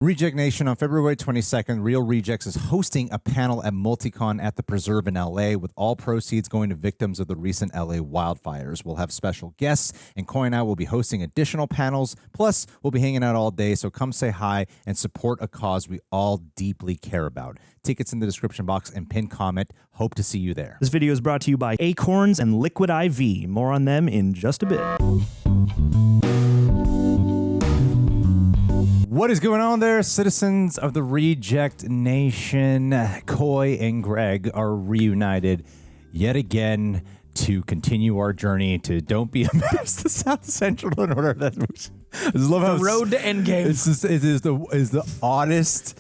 Reject Nation, on February 22nd, Real Rejects is hosting a panel at Multicon at the Preserve in LA, with all proceeds going to victims of the recent LA wildfires. We'll have special guests, and Coy and I will be hosting additional panels. Plus, we'll be hanging out all day, so come say hi and support a cause we all deeply care about. Tickets in the description box and pinned comment. Hope to see you there. This video is brought to you by Acorns and Liquid IV. More on them in just a bit. What is going on there, citizens of the Reject Nation? Coy and Greg are reunited yet again to continue our journey to Don't Be a Menace to South Central in order that I just love how The road to endgame. It is the oddest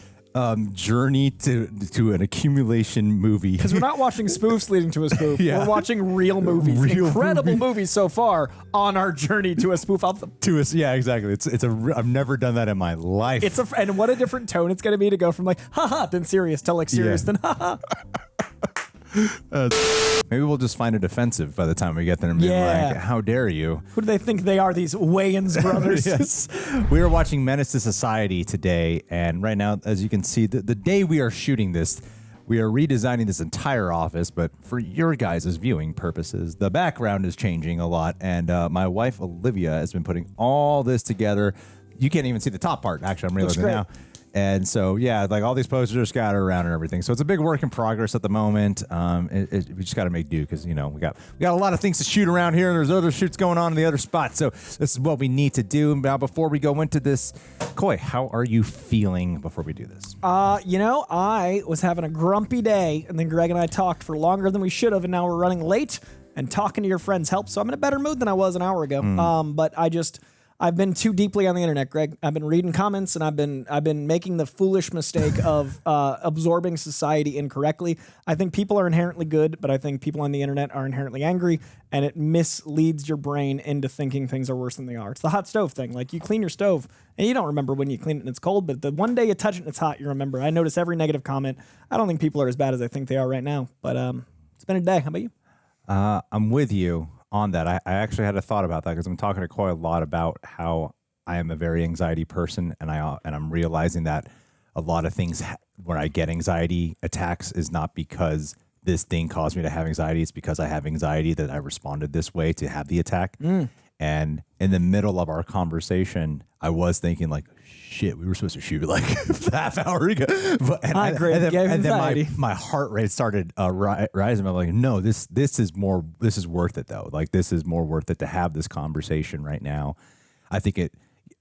journey to an accumulation movie. Because we're not watching spoofs leading to a spoof. Yeah. We're watching real movies. Incredible movies so far on our journey to a spoof album. Yeah, exactly. I've never done that in my life. And what a different tone it's going to be to go from like, haha, then serious to like serious, then haha. Maybe we'll just find it offensive by the time we get there and be like, how dare you? Who do they think they are, these Wayans brothers? Yes. We are watching Menace II Society today, and right now, as you can see, the day we are shooting this, we are redesigning this entire office, but for your guys' viewing purposes, the background is changing a lot, and my wife, Olivia, has been putting all this together. You can't even see the top part, actually, I'm realizing now. And so, yeah, like all these posters are scattered around and everything. So it's a big work in progress at the moment. We just got to make do because, you know, we got a lot of things to shoot around here, and there's other shoots going on in the other spots. So this is what we need to do. Now, before we go into this, Coy, how are you feeling before we do this? You know, I was having a grumpy day, and then Greg and I talked for longer than we should have, and now we're running late, and talking to your friends helps. So I'm in a better mood than I was an hour ago. But I've been too deeply on the internet, Greg. I've been reading comments, and I've been making the foolish mistake of absorbing society incorrectly. I think people are inherently good, but I think people on the internet are inherently angry, and it misleads your brain into thinking things are worse than they are. It's the hot stove thing. Like, you clean your stove, and you don't remember when you clean it and it's cold, but the one day you touch it and it's hot, you remember. I notice every negative comment. I don't think people are as bad as I think they are right now, but it's been a day. How about you? I'm with you on that. I actually had a thought about that because I'm talking to Coy a lot about how I am a very anxiety person, and I'm realizing that a lot of things when I get anxiety attacks is not because this thing caused me to have anxiety. It's because I have anxiety that I responded this way to have the attack. And in the middle of our conversation, I was thinking like, shit, we were supposed to shoot like a half hour ago. And then my heart rate started rising. I'm like, no, this is worth it though. Like, this is more worth it to have this conversation right now. I think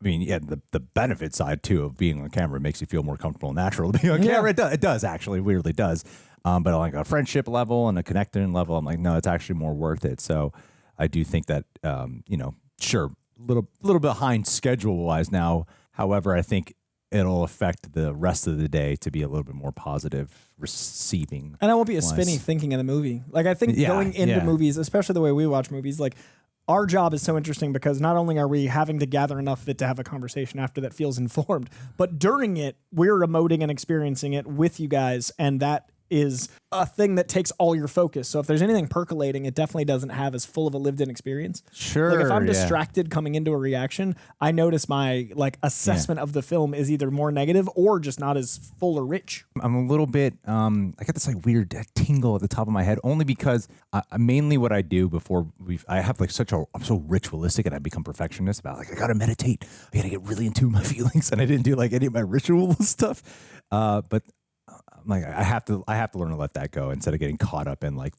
the benefit side too of being on camera makes you feel more comfortable and natural to be on camera. It does actually, weirdly does. But on like a friendship level and a connecting level, I'm like, no, it's actually more worth it. So I do think that, sure, little behind schedule wise now. However, I think it'll affect the rest of the day to be a little bit more positive receiving. And I won't be as spinny thinking of the movie. Like, I think going into movies, especially the way we watch movies, like, our job is so interesting because not only are we having to gather enough of it to have a conversation after that feels informed, but during it, we're emoting and experiencing it with you guys, and that is a thing that takes all your focus. So if there's anything percolating, it definitely doesn't have as full of a lived-in experience. Sure. Like, if I'm distracted coming into a reaction, I notice my assessment of the film is either more negative or just not as full or rich. I'm a little bit, I got this like weird tingle at the top of my head, only because mainly what I do before I have like I'm so ritualistic, and I become perfectionist about like, I gotta meditate. I gotta get really into my feelings, and I didn't do like any of my ritual stuff. But like, I have to learn to let that go instead of getting caught up in like,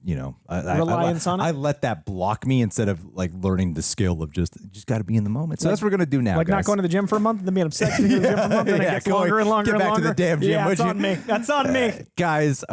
reliance on it. I let that block me instead of like learning the skill of just got to be in the moment. So that's what we're gonna do now. Like, guys. Not going to the gym for a month, and then being obsessed with the gym for a month, and then it gets longer and longer get back and longer. to the damn gym. Yeah, that's on me. That's on me, guys.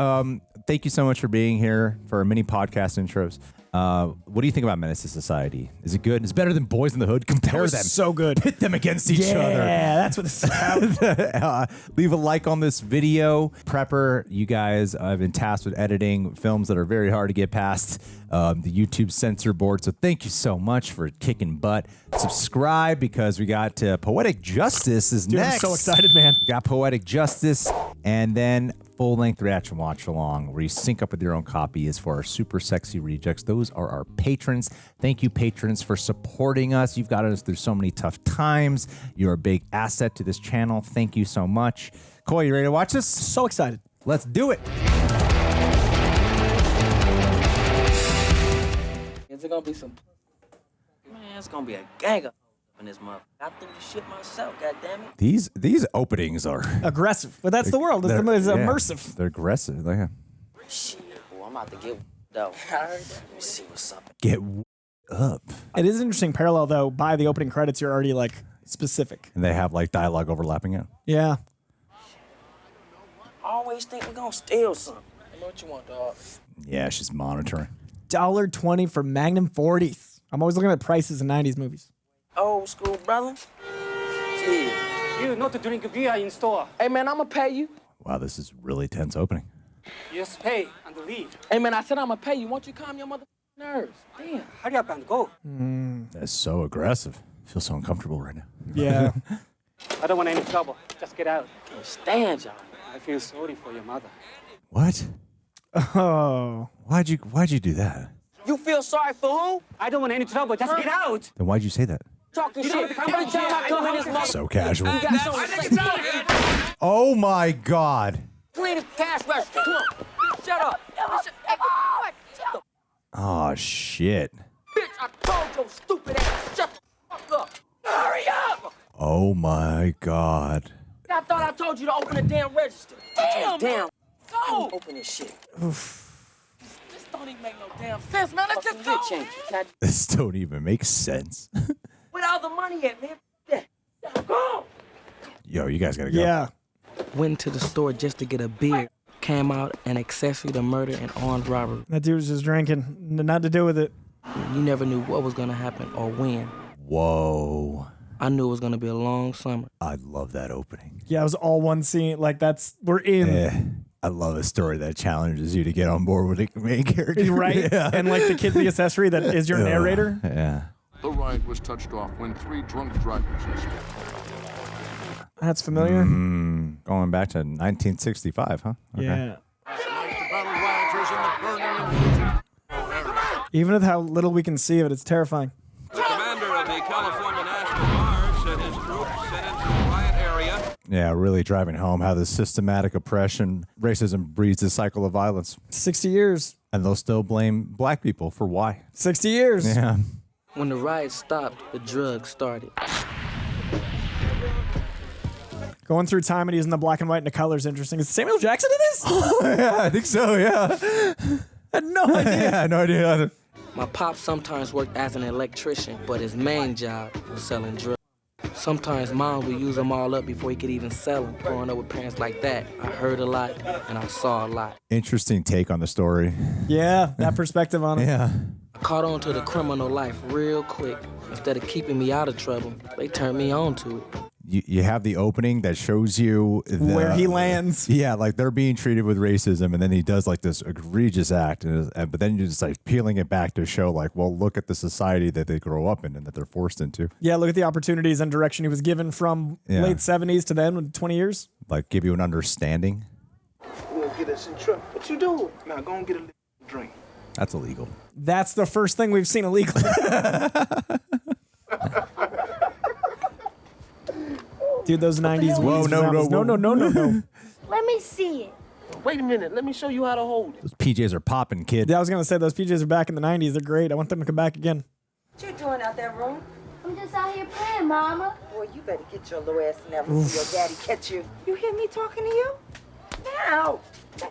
Thank you so much for being here for our mini podcast intros. What do you think about Menace II Society? Is it good? Is it better than Boys in the Hood? Compare them. So good. Pit them against each other. Yeah, that's what this is about. Leave a like on this video. Prepper, you guys, I've been tasked with editing films that are very hard to get past. the YouTube censor board. So thank you so much for kicking butt. Subscribe because we got Poetic Justice is Dude, next. I'm so excited, man. We got Poetic Justice, and then full-length reaction watch along where you sync up with your own copy is for our super sexy rejects. Those are our patrons. Thank you, patrons, for supporting us. You've got us through so many tough times. You're a big asset to this channel. Thank you so much. Coy, you ready to watch this? So excited. Let's do it. Is it gonna be some? Man, it's gonna be a gang of in this month. I threw the shit myself. God damn it. These openings are Aggressive. But that's the world. It's immersive. They're aggressive. Yeah. Shit, boy, I'm about to get though. Let me see what's up. Get up. It is an interesting parallel, though. By the opening credits, you're already, like, specific. And they have, like, dialogue overlapping it. Yeah. I always think we're gonna steal something. I know what you want, dog. Yeah, she's monitoring. $1.20 for Magnum 40s. I'm always looking at prices in 90s movies. Old school, brother. Yeah. You not to drink beer in store. Hey, man, I'ma pay you. Wow, this is really tense opening. Just pay and leave. Hey, man, I said I'ma pay you. Won't you calm your mother nerves? Damn. Hurry up and go. That's so aggressive. I feel so uncomfortable right now. Yeah. I don't want any trouble. Just get out. Can't stand y'all. I feel sorry for your mother. What? Oh. Why'd you do that? You feel sorry for who? I don't want any trouble. Just get out. Then why'd you say that? Talking shit. Every time I come in this mother, So casual. you got something to say. Oh my God. Clean the cash register. Come on. Shut up. Oh shit. Bitch, I told your stupid ass. Shut the fuck up. Hurry up. Oh my God. I thought I told you to open the damn register. Damn. Go. Open this shit. This don't even make no damn sense, man. Let's just go. Change it. This don't even make sense. Where all the money at, man? Yeah. Go. Yo, you guys gotta go. Yeah. Went to the store just to get a beer. Came out an accessory to murder and armed robbery. That dude was just drinking. Nothing to do with it. You never knew what was gonna happen or when. Whoa. I knew it was gonna be a long summer. I love that opening. Yeah, it was all one scene. Like, we're in. Yeah. I love a story that challenges you to get on board with the main character. Right? Yeah. And, like, the kid, the accessory that is your narrator. Yeah. The ride was touched off when 3 drunk drivers escaped. That's familiar. Going back to 1965, huh? Okay. Yeah. The battle rioters in the burning Even with how little we can see of it, it's terrifying. The commander of the California National Guard said his troops sent into the riot area. Yeah, really driving home how the systematic oppression, racism breeds a cycle of violence. 60 years. And they'll still blame black people for why. 60 years. Yeah. When the riot stopped, the drugs started. Going through time and using the black and white and the colors interesting. Is Samuel Jackson in this? Yeah, I think so, yeah. I had no idea. Yeah, no idea. My pop sometimes worked as an electrician, but his main job was selling drugs. Sometimes mom would use them all up before he could even sell them. Growing up with parents like that, I heard a lot and I saw a lot. Interesting take on the story. Yeah, that perspective on it. Yeah. I caught on to the criminal life real quick. Instead of keeping me out of trouble, they turned me on to it. You have the opening that shows you Where he lands. Yeah, like they're being treated with racism, and then he does like this egregious act, but then you're just like peeling it back to show like, well, look at the society that they grow up in and that they're forced into. Yeah, look at the opportunities and direction he was given from late 70s to then, 20 years. Like give you an understanding. We'll get us in trouble. What you doing? Now go and get a little drink. That's illegal. That's the first thing we've seen illegal. Dude, those 90s Whoa, weeds. no. Let me see it. Wait a minute. Let me show you how to hold it. Those PJs are popping, kid. Yeah, I was going to say, those PJs are back in the 90s. They're great. I want them to come back again. What you doing out there, room? I'm just out here playing, Mama. Boy, you better get your little ass in there before your daddy catch you. You hear me talking to you? Now.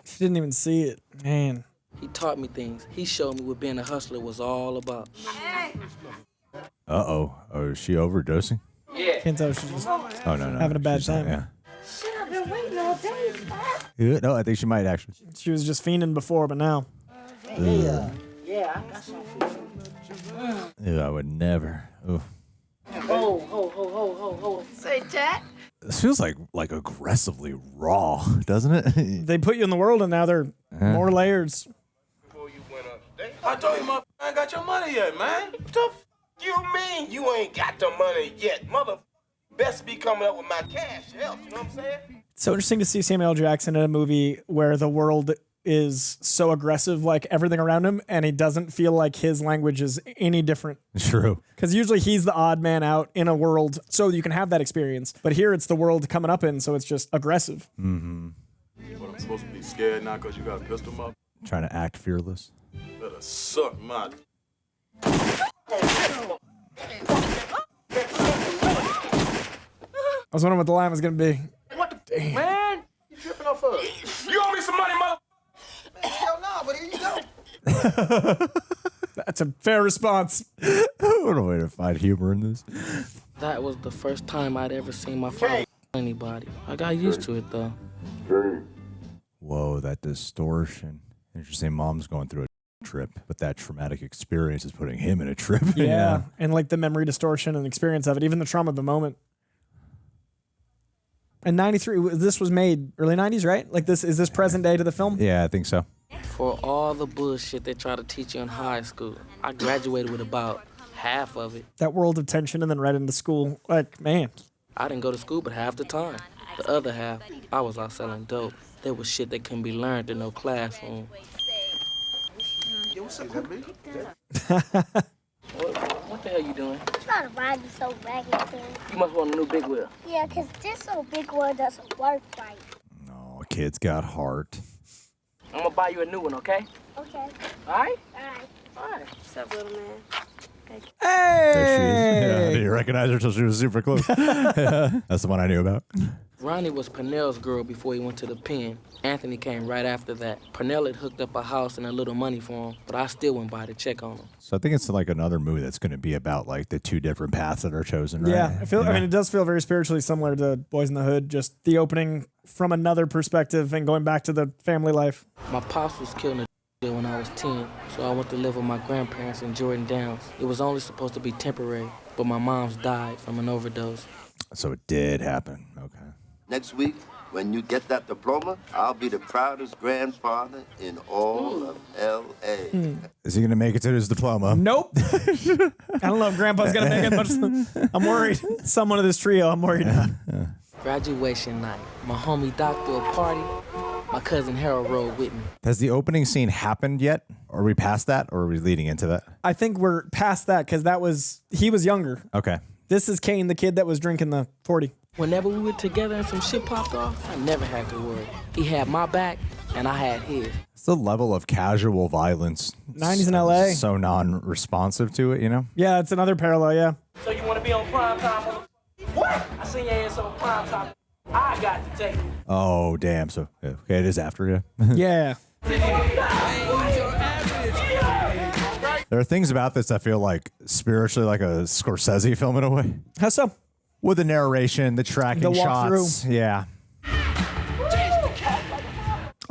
She didn't even see it. Man. He taught me things. He showed me what being a hustler was all about. Hey. Uh-oh. Oh, is she overdosing? Can't tell if she's just Oh, no. having a bad She's not, time. yeah. Shit, I've been waiting all day. Yeah, no, I think she might actually. She was just fiending before, but now. Yeah, I got something for you. Ew, I would never. Ooh. Ho. Say, Jack. This feels like aggressively raw, doesn't it? They put you in the world, and now they're more layers. Before you went upstate. I told you, motherfucker, I ain't got your money yet, man. What the f you mean you ain't got the money yet? Mother best be coming up with my cash help, you know what I'm saying? It's so interesting to see Samuel L. Jackson in a movie where the world is so aggressive, like everything around him, and he doesn't feel like his language is any different. True. Because usually he's the odd man out in a world, so you can have that experience. But here it's the world coming up in, so it's just aggressive. Mm-hmm. What, I'm supposed to be scared now because you got a pistol, mother? Trying to act fearless. Better suck my... I was wondering what the line was going to be. What the... Damn. Man, you tripping off us? You owe me some money, mother... Hell no, but here you go. That's a fair response. What a way to find humor in this. That was the first time I'd ever seen my father anybody. I got used to it though. Whoa, that distortion. Interesting. Mom's going through a trip, but that traumatic experience is putting him in a trip. Yeah, and like the memory distortion and experience of it, even the trauma of the moment. And 93, this was made early 90s, right? Like this, is this present day to the film? Yeah, I think so. For all the bullshit they try to teach you in high school, I graduated with about half of it. That world of tension and then right into school. Like, man. I didn't go to school but half the time. The other half, I was out selling dope. There was shit that couldn't be learned in no classroom. Yo, what's up, man? What the hell you doing? I'm trying to ride this so raggedy thing. You must want a new big wheel. Yeah, because this old big wheel doesn't work right. No, kid's got heart. I'm gonna buy you a new one, okay? Okay. All right? All right. All right. What's up, little man? Thank you. There she is. Hey! Yeah, I didn't recognize her until she was super close. That's the one I knew about. Ronnie was Pernell's girl before he went to the pen. Anthony came right after that. Pernell had hooked up a house and a little money for him, but I still went by to check on him. So I think it's like another movie that's going to be about like the two different paths that are chosen, right? Yeah, I mean, it does feel very spiritually similar to Boys in the Hood, just the opening from another perspective and going back to the family life. My pops was killed in a when I was 10, so I went to live with my grandparents in Jordan Downs. It was only supposed to be temporary, but my mom's died from an overdose. So it did happen. Okay. Next week, when you get that diploma, I'll be the proudest grandfather in all of L.A. Is he going to make it to his diploma? Nope. I don't know if Grandpa's going to make it much. I'm worried. Someone of this trio, I'm worried. Graduation night. My homie Doc threw a party. My cousin Harold rode with me. Has the opening scene happened yet? Are we past that, or are we leading into that? I think we're past that because he was younger. Okay. This is Caine, the kid that was drinking the 40. Whenever we were together and some shit popped off, I never had to worry. He had my back, and I had his. It's the level of casual violence. 90s in LA. So non-responsive to it, you know? Yeah, it's another parallel, yeah. So you want to be on prime time? What? I seen your ass on prime time. I got to take it. Oh, damn. So, yeah, okay, it is after, yeah. Yeah. There are things about this that feel like spiritually like a Scorsese film in a way. How so? With the narration, the tracking The shots. Yeah.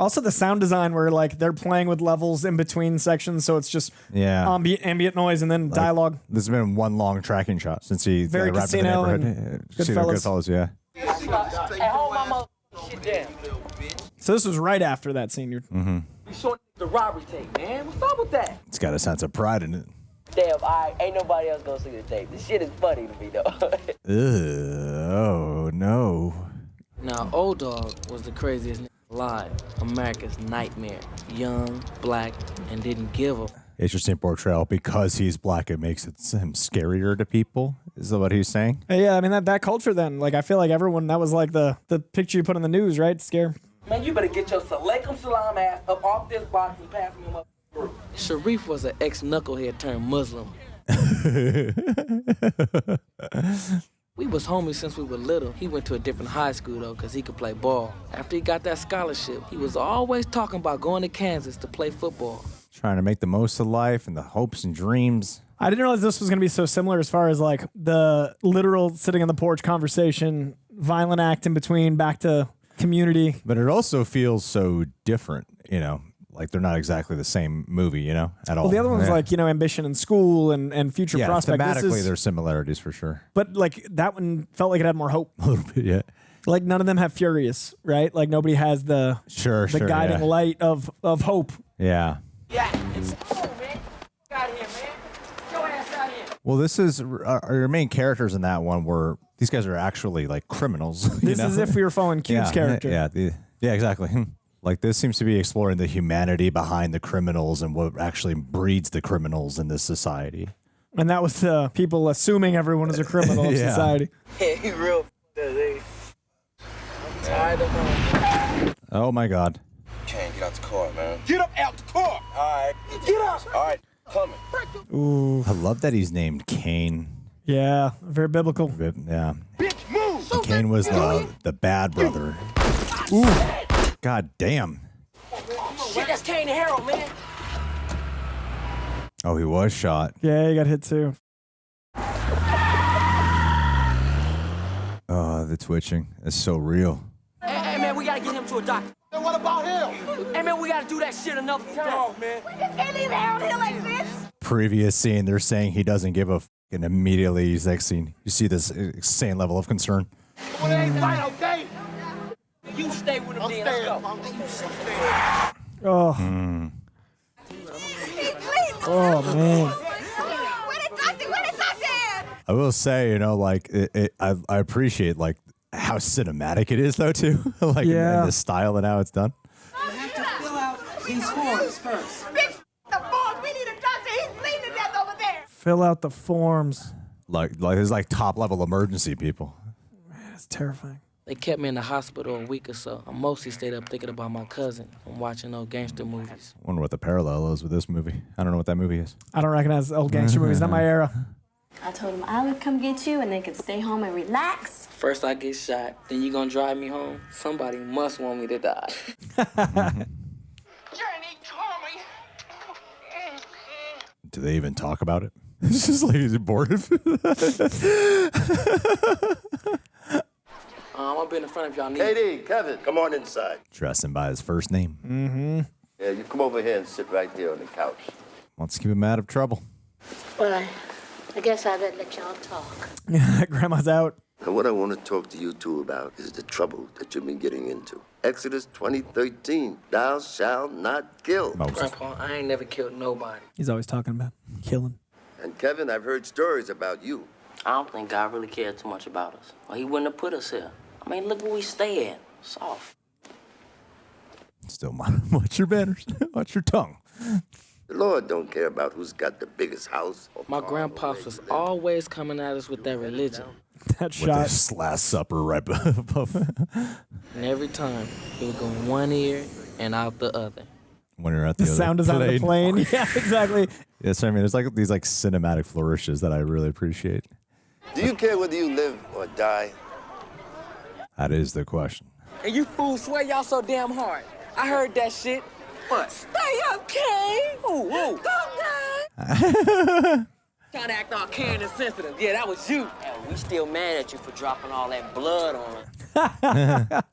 Also the sound design where like they're playing with levels in between sections, so it's just ambient noise and then dialogue. This has been one long tracking shot since he Very arrived in the Casino neighborhood. and Casino, Goodfellas. yeah. Hey, hold my mother shit down. So this was right after that scene. Mm-hmm. You showing the robbery tape, man. What's up with that? It's got a sense of pride in it. Damn, ain't nobody else gonna see the tape. This shit is funny to me, though. Oh, no. Now, Old Dog was the craziest nigga alive. America's nightmare. Young, black, and didn't give a... Interesting portrayal. Because he's black, it makes him scarier to people. Is that what he's saying? Yeah, I mean, that culture then. Like, I feel like everyone, that was like the picture you put in the news, right? Scare. Man, you better get your Salaikum Salam ass up off this box and pass me my through. Sharif was an ex-knucklehead turned Muslim. We was homies since we were little. He went to a different high school, though, because he could play ball. After he got that scholarship, he was always talking about going to Kansas to play football. Trying to make the most of life and the hopes and dreams. I didn't realize this was going to be so similar as far as like the literal sitting on the porch conversation, violent act in between, back to community. But it also feels so different, you know? Like they're not exactly the same movie, you know, at all. Well, the other one's like, you know, ambition in school and future prospect. Thematically, there's similarities for sure. But like that one felt like it had more hope. A little bit, yeah. Like none of them have Furious, right? Like nobody has the guiding light of hope. Yeah. Yeah, it's cool, man. Well, this is our main characters in that one were these guys are actually like criminals. This is if we were following Cube's character. Yeah, exactly. Like this seems to be exploring the humanity behind the criminals and what actually breeds the criminals in this society. And that was the people assuming everyone is a criminal in society. Yeah, he real. I'm tired of him. Oh my God. Caine, get out the car, man. Get up out the car. All right. Get up. All right, coming. Ooh. I love that he's named Caine. Yeah, very biblical. Yeah. Bitch, move. Caine was the bad brother. Ooh. God damn. Shit, that's Caine and Harold, man. Oh, he was shot. Yeah, he got hit too. Oh, the twitching is so real. Hey, man, we gotta get him to a doctor. And what about him? Hey, man, we gotta do that shit another time. Dog, man. We just can't leave Harold here like this. Previous scene, they're saying he doesn't give a f, and immediately next scene, you see this insane level of concern. Well, it ain't right, okay? You stay with him, then. Let's go. Oh. Oh, man. I will say, like, I appreciate, like, how cinematic it is, though, too. Like, and the style and how it's done. You have to fill out these forms first. The forms, we need a doctor. He's bleeding to death over there. Fill out the forms. Like there's, like, top-level emergency people. Man, it's terrifying. They kept me in the hospital a week or so. I mostly stayed up thinking about my cousin and watching old gangster movies. I wonder what the parallel is with this movie. I don't know what that movie is. I don't recognize old gangster movies. Not my era. I told him I would come get you and they could stay home and relax. First I get shot, then you gonna drive me home? Somebody must want me to die. Do they even talk about it? It's just like he's abortive. I'll be in the front if y'all need. Katie, Kevin, come on inside. Dressing by his first name. Mm-hmm. Yeah, you come over here and sit right here on the couch. Wants to keep him out of trouble. Well, I guess I better let y'all talk. Grandma's out. And what I want to talk to you two about is the trouble that you've been getting into. Exodus 20:13, thou shalt not kill. Grandpa, I ain't never killed nobody. He's always talking about killing. And Kevin, I've heard stories about you. I don't think God really cared too much about us. Or he wouldn't have put us here. I mean, look where we stay at. Soft. Still, watch your manners. Watch your tongue. The Lord don't care about who's got the biggest house. My grandpops was always coming at us with that religion. That With shot. this Last Supper right above. And every time, it would go in one ear and out the other. When you're at the The other sound design of the plane. Yeah, exactly. Yes, I mean, there's like these like cinematic flourishes that I really appreciate. Do you care whether you live or die? That is the question. And you fools swear y'all so damn hard. I heard that shit. What? Stay up, Caine. Ooh. Go, Caine. Trying to act all Caine and sensitive. Yeah, that was you. And we still mad at you for dropping all that blood on us.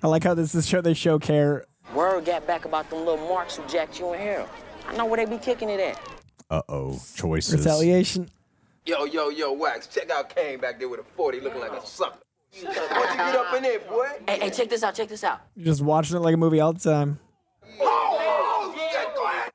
I like how they show care. Word got back about them little marks who jacked you and Harold. I know where they be kicking it at. Uh-oh. Choices. Retaliation. Yo, Wax, check out Caine back there with a 40 looking like a sucker. What'd you get up in there, boy? Hey, check this out. You're just watching it like a movie all the time. Oh, go ahead.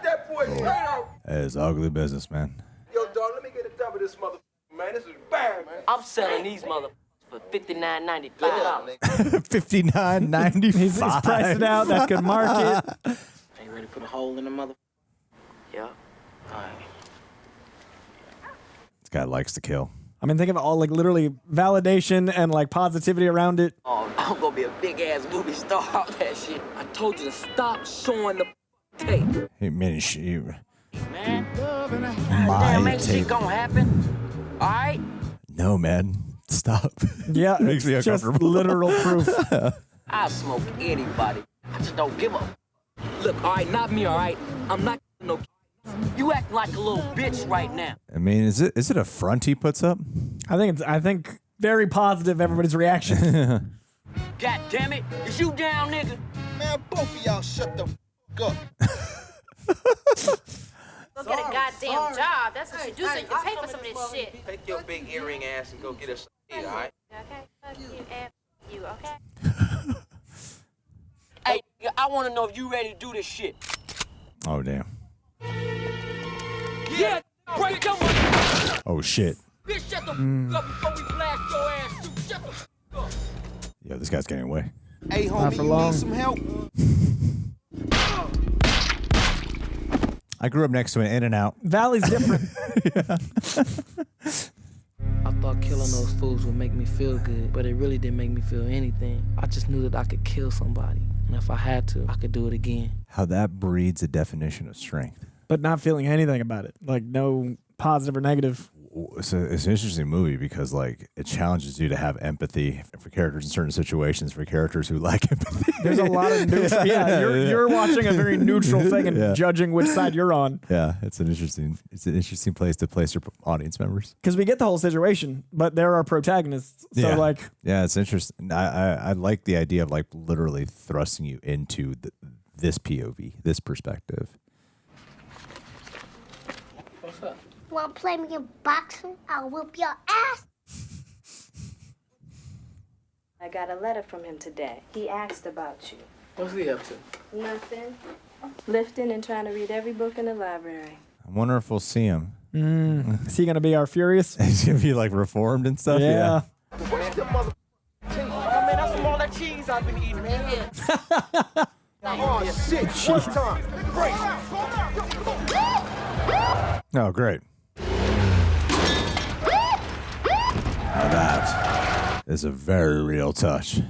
That boy straight out. It's ugly business, man. Yo, dog, let me get a dump of this motherfucker, man. This is bad, man. I'm selling these motherfuckers for $59.95. $59.95. He's pricing out. That's good market. Are you ready to put a hole in the mother? Yeah. All right. This guy likes to kill. I mean, think of all like literally validation and like positivity around it. Oh, I'm gonna be a big ass movie star off that shit. I told you to stop showing the tape. Hey, man, Man, my ain't shit tape. gonna happen. All right? No, man. Stop. Yeah, It makes me it's just uncomfortable. literal proof. I'll smoke anybody. I just don't give a. Look, all right, not me, all right? I'm not no. You act like a little bitch right now. I mean, is it a front he puts up? I think very positive everybody's reaction. God damn it. Is you down, nigga? Man, both of y'all shut the up. Go get a goddamn job. That's what you do so you can pay for some of this shit. Take your big earring ass and go get us some eat, all right? Okay? Fuck you and you, okay? Hey, I want to know if you ready to do this shit. Oh, damn. Yeah, break them. Oh shit. Bitch, shut the f up before we blast your ass too. Shut the f up. Yo, this guy's getting away. Hey, homie, you need some help? I grew up next to an In-N-Out. Valley's different. I thought killing those fools would make me feel good, but it really didn't make me feel anything. I just knew that I could kill somebody, and if I had to, I could do it again. How that breeds a definition of strength. But not feeling anything about it. Like no positive or negative. It's an interesting movie because like it challenges you to have empathy for characters in certain situations for characters who lack empathy. There's a lot of neutral. Yeah, you're watching a very neutral thing and judging which side you're on. Yeah, it's an interesting place to place your audience members. Because we get the whole situation, but there are protagonists. So it's interesting. I like the idea of like literally thrusting you into this POV, this perspective. What's up? Want to play me in boxing? I'll whoop your ass. I got a letter from him today. He asked about you. What's he up to? Nothing. Lifting and trying to read every book in the library. I wonder if we'll see him. Is he going to be our Furious? He's going to be like reformed and stuff? Yeah. Where's the mother cheese? I mean, that's some all that cheese I've been eating, man. Oh, shit. One time. Oh, great. Now that is a very real touch.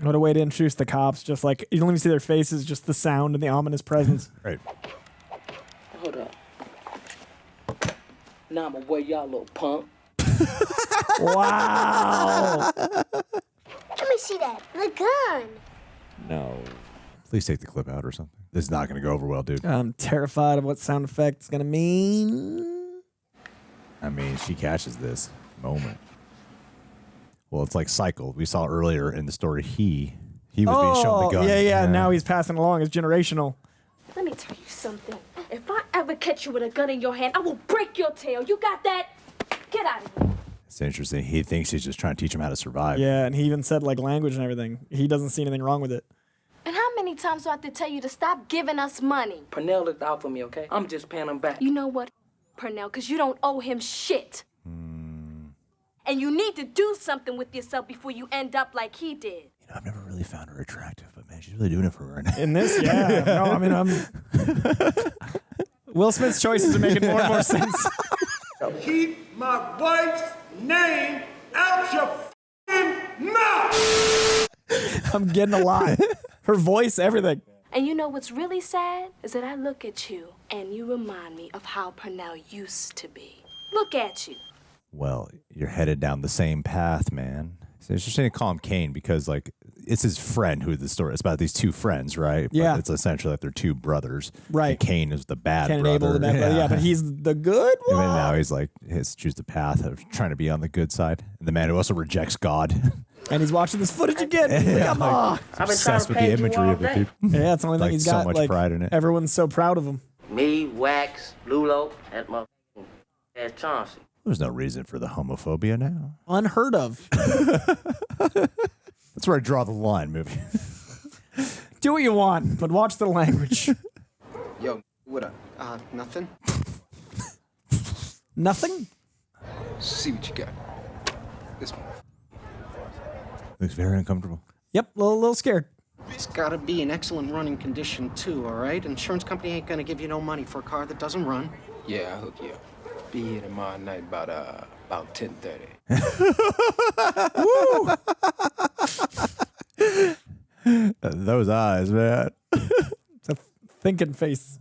What a way to introduce the cops. Just like, you don't even see their faces, just the sound and the ominous presence. Right. Hold up. Now I'm gonna wear y'all little punk. Wow. Let me see that. The gun. No. Please take the clip out or something. This is not going to go over well, dude. I'm terrified of what sound effect is going to mean. I mean, she catches this moment. Well, it's like cycled. We saw earlier in the story he was being shown the gun. Yeah. Now he's passing along. It's generational. Let me tell you something. If I ever catch you with a gun in your hand, I will break your tail. You got that? Get out of here. It's interesting. He thinks he's just trying to teach him how to survive. Yeah, and he even said like language and everything. He doesn't see anything wrong with it. And how many times do I have to tell you to stop giving us money? Pernell looked out for me, okay? I'm just paying him back. You know what, Pernell? Because you don't owe him shit. And you need to do something with yourself before you end up like he did. You know, I've never really found her attractive, but man, she's really doing it for her. In this, yeah. No, I mean, Will Smith's choices are making more and more sense. Keep my wife's name out your f***ing mouth! I'm getting a lot. Her voice, everything. And you know what's really sad is that I look at you and you remind me of how Pernell used to be. Look at you. Well, you're headed down the same path, man. It's interesting to call him Caine because, like, it's his friend who the story. It's about these two friends, right? Yeah. But it's essentially like they're two brothers. Right. And Caine is the bad Cain and brother. Abel, the bad brother. Yeah, but he's the good one. And now he's like, he has to choose the path of trying to be on the good side. And the man who also rejects God. And he's watching this footage again. Come on. I've been trying to with the page imagery you all of the day. people. Yeah, it's the only thing Like, he's so got. much like, pride in it. Everyone's so proud of him. Me, Wax, Lulo, and my ass Chauncey. There's no reason for the homophobia now. Unheard of. That's where I draw the line, movie. Do what you want, but watch the language. Yo, what up? Nothing. Nothing? See what you got. This one. Looks very uncomfortable. Yep, a little scared. It's gotta be in excellent running condition, too, all right? Insurance company ain't gonna give you no money for a car that doesn't run. Yeah, I'll hook you up. Be here tomorrow night about 10:30. Woo! Those eyes, man. It's a thinking face.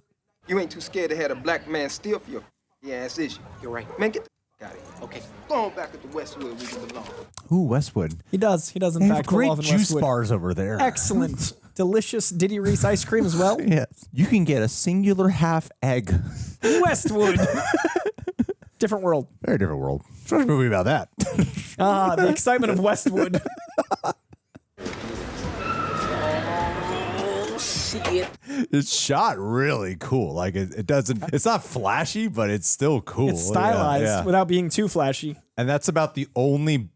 You ain't too scared to have a black man steal for your ass, is you? You're right. Man, get the out of here. Okay, go on back to the Westwood where you belong. Ooh, Westwood. He does. He does, in They fact. have great love in juice Westwood. bars over there. Excellent. Delicious Diddy Reese ice cream as well. Yes. You can get a singular half egg. Westwood. Different world. Very different world. What's a movie about that? The excitement of Westwood. Shit. It's shot really cool. Like it doesn't. It's not flashy, but it's still cool. It's stylized Yeah. without being too flashy. And that's about the only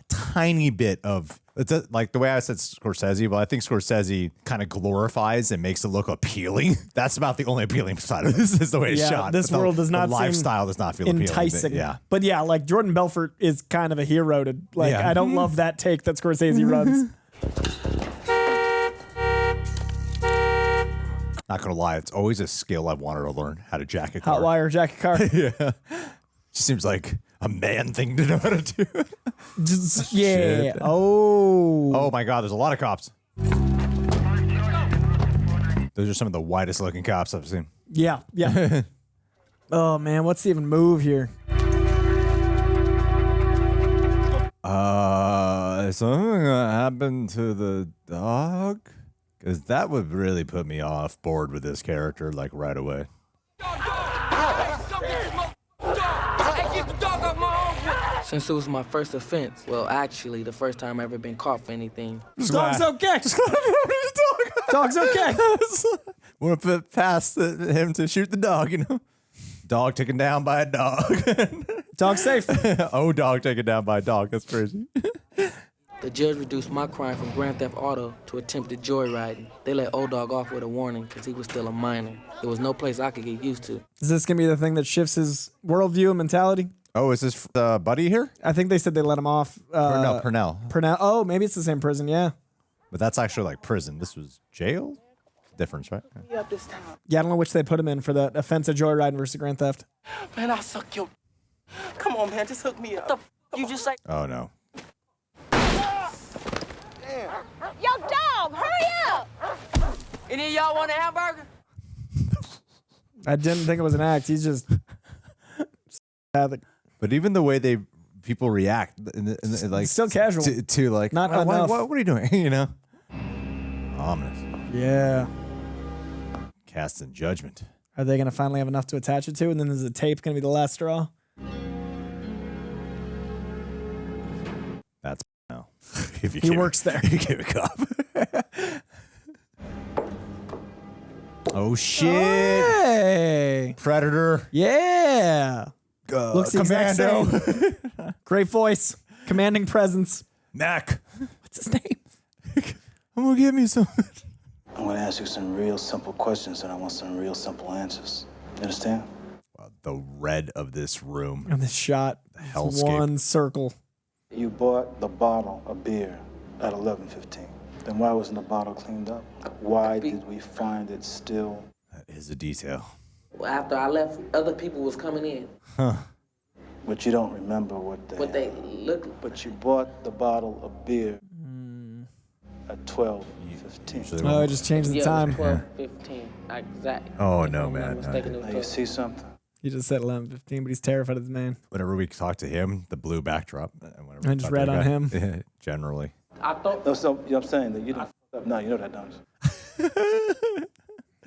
tiny bit of It's like the way I said Scorsese, but I think Scorsese kind of glorifies and makes it look appealing. That's about the only appealing side of this is the way it's shot. This But world does not the lifestyle does not feel enticing. appealing. Yeah. But yeah, like Jordan Belfort is kind of a hero to like. Yeah. I don't love that take that Scorsese runs. Not gonna lie, it's always a skill I've wanted to learn how to jack a car. Hot wire jacket car. Yeah. Seems like a man thing to know how to do. Just, yeah. Shit. Oh my God, there's a lot of cops. Those are some of the whitest looking cops I've seen. Yeah. Yeah. Oh man, what's the even move here? Is something gonna happen to the dog? Because that would really put me off board with this character, like right away. Since it was my first offense, well, actually, the first time I ever been caught for anything. Dog's okay. Dog's okay. Want to put past him to shoot the dog, you know? Dog taken down by a dog. Dog safe. Oh, dog taken down by a dog. That's crazy. The judge reduced my crime from grand theft auto to attempted joyriding. They let old dog off with a warning because he was still a minor. There was no place I could get used to. Is this gonna be the thing that shifts his worldview and mentality? Oh, is this Buddy here? I think they said they let him off. No, Purnell. Purnell. Oh, maybe it's the same prison. Yeah. But that's actually like prison. This was jail? Difference, right? Yeah, I don't know which they put him in for the offense of joyriding versus grand theft. Man, I'll suck your. Come on, man, just hook me up. You just like. Oh, no. Damn. Yo, dog, hurry up! Any of y'all want a hamburger? I didn't think it was an act. He's just. But even the way people react, like still casual to like, not enough. What are you doing? You know, ominous. Yeah. Cast in judgment. Are they gonna finally have enough to attach it to, and then is the tape gonna be the last straw? That's no. If you He give works there. You give a cop. Oh shit! Hey. Predator. Yeah. Looks the exact Commando. same. Great voice. Commanding presence. Mac. What's his name? I'm gonna give me some. I'm gonna ask you some real simple questions and I want some real simple answers. You understand? Wow, the red of this room. And this shot. Hellscape. One circle. You bought the bottle of beer at 11:15. Then why wasn't the bottle cleaned up? Why did we find it still? That is a detail. Well, after I left, other people was coming in. Huh. But you don't remember what they. What they looked like. But you bought the bottle of beer at 12:15. Oh, I just changed the time. 12:15. Exactly. Oh no, man. Now you see something? He just said 11:15, but he's terrified of his man. Whenever we talk to him, the blue backdrop. I just read on him. Generally. I thought. No, so I'm saying that you didn't. No, you know that, don't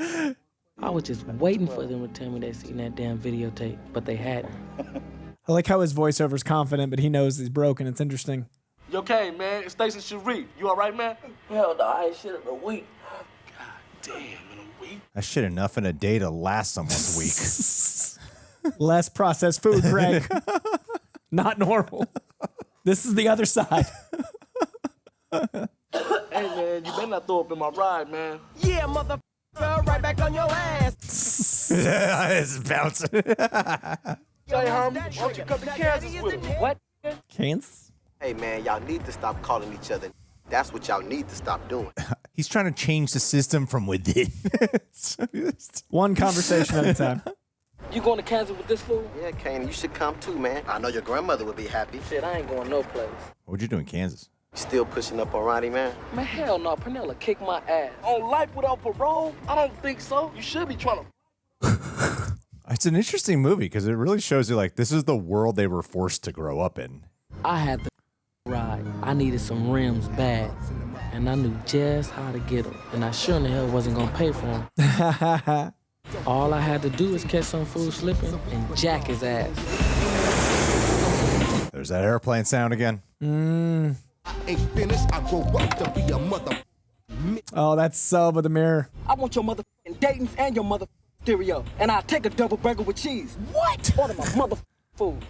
you? I was just waiting for them to tell me they seen that damn videotape, but they hadn't. I like how his voiceover's confident, but he knows he's broken. It's interesting. You okay, man? It's Stacey Cherie. You all right, man? Hell no, I ain't shit in a week. Damn, in a week? That shit enough in a day to last someone's week. Less processed food, Greg. Not normal. This is the other side. Hey, man, you better not throw up in my ride, man. Yeah, mother. Right back on your ass. It's bouncing. Say, homie, why don't you come to Kansas with me? What? Kansas? Hey, man, y'all need to stop calling each other. That's what y'all need to stop doing. He's trying to change the system from within. One conversation at a time. You going to Kansas with this fool? Yeah, Caine, you should come too, man. I know your grandmother would be happy. Shit, I ain't going no place. What'd you do in Kansas? You still pushing up on Ronnie, man? Man, hell no, Pernella kick my ass. On life without parole? I don't think so. You should be trying to. It's an interesting movie because it really shows you like this is the world they were forced to grow up in. I had the ride. I needed some rims bad. And I knew just how to get them. And I sure in the hell wasn't going to pay for them. All I had to do was catch some fool slipping and jack his ass. There's that airplane sound again. Ain't finished, I grow up to be a mother. Oh, that's Sub with the mirror. I want your motherfucking Dayton's and your motherfucking stereo. And I'll take a double burger with cheese. What? Order my motherfucking food.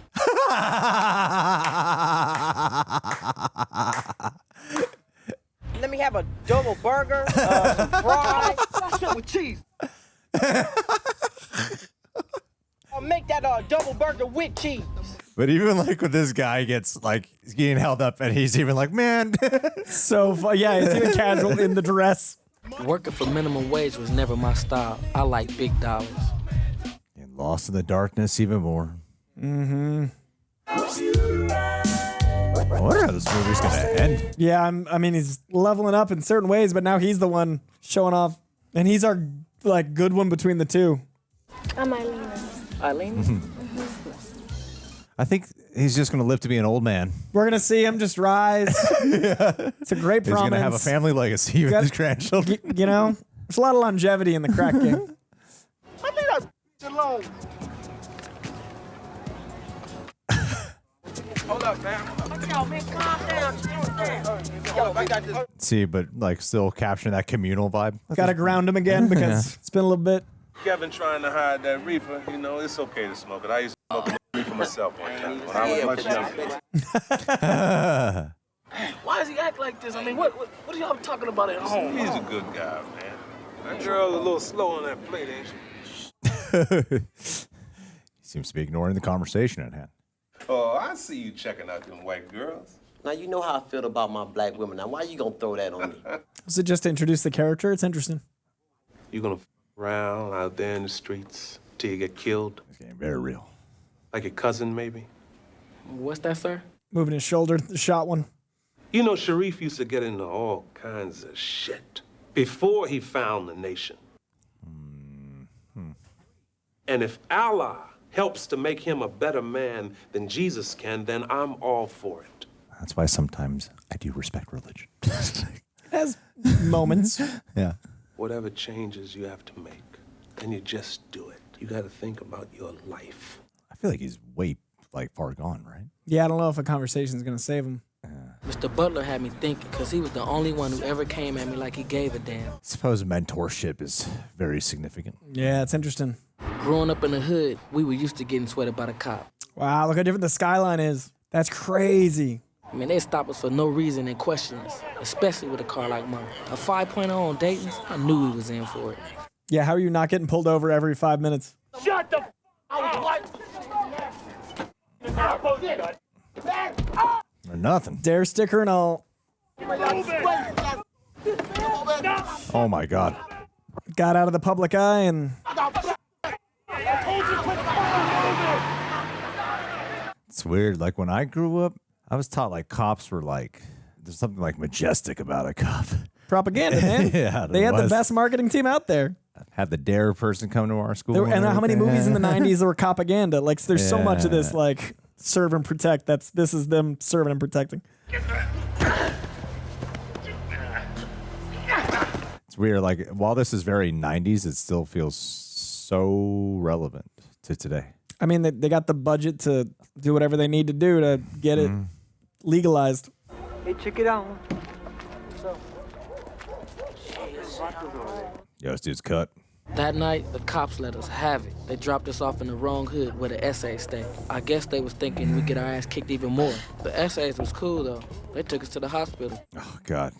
have a double burger, some fries, something with cheese. I'll make that double burger with cheese. But even like when this guy gets like he's getting held up and he's even like, man. So fun. Yeah, it's even casual in the dress. Working for minimum wage was never my style. I like big dollars. And lost in the darkness even more. Mm-hmm. I wonder how this movie's going to end. Yeah, I mean, he's leveling up in certain ways, but now he's the one showing off. And he's our, like, good one between the two. I'm Eileen. Eileen? I think he's just going to live to be an old man. We're going to see him just rise. It's a great He's promise. going to have a family legacy with his grandchildren. You know, there's a lot of longevity in the crack game. I leave that alone. Hold up, man. Yo, man, calm down. Yo, I got this. See, but like still capturing that communal vibe. Got to ground him again because it's been a little bit. Kevin trying to hide that reefer, you know, it's okay to smoke it. I used to smoke a reefer myself one time when I was much younger. Why does he act like this? I mean, what are y'all talking about at home? He's a good guy, man. That girl's a little slow on that plate, ain't she? He seems to be ignoring the conversation at hand. Oh, I see you checking out them white girls. Now, you know how I feel about my black women. Now, why you gonna throw that on me? Was it just to introduce the character? It's interesting. You gonna around out there in the streets till you get killed? It's getting very real. Like your cousin, maybe? What's that, sir? Moving his shoulder, the shot one. You know, Sharif used to get into all kinds of shit before he found the nation. And if Allah helps to make him a better man than Jesus can, then I'm all for it. That's why sometimes I do respect religion. Has moments. Yeah. Whatever changes you have to make, then you just do it. You got to think about your life. I feel like he's way far gone, right? Yeah, I don't know if a conversation is going to save him. Mr. Butler had me thinking because he was the only one who ever came at me like he gave a damn. I suppose mentorship is very significant. Yeah, it's interesting. Growing up in the hood, we were used to getting sweated by the cop. Wow, look how different the skyline is. That's crazy. I mean, they stop us for no reason and question us, especially with a car like mine. A 5.0 on Dayton's, I knew we was in for it. Yeah, how are you not getting pulled over every 5 minutes? Shut the f*** up! Or nothing. Dare sticker and all. Oh my God. Got out of the public eye and... It's weird. Like when I grew up, I was taught like cops were like, there's something like majestic about a cop. Propaganda, man. Yeah, they had the best marketing team out there. Had the Dare person come to our school. And how many movies in the 90s were propaganda? Like, there's so much of this, like, serve and protect. This is them serving and protecting. It's weird. Like, while this is very 90s, it still feels so relevant to today. I mean, they got the budget to do whatever they need to do to get it legalized. Hey, check it out. Yo, this dude's cut. That night, the cops let us have it. They dropped us off in the wrong hood where the essays stay. I guess they was thinking we'd get our ass kicked even more. The essays was cool, though. They took us to the hospital. Oh, God.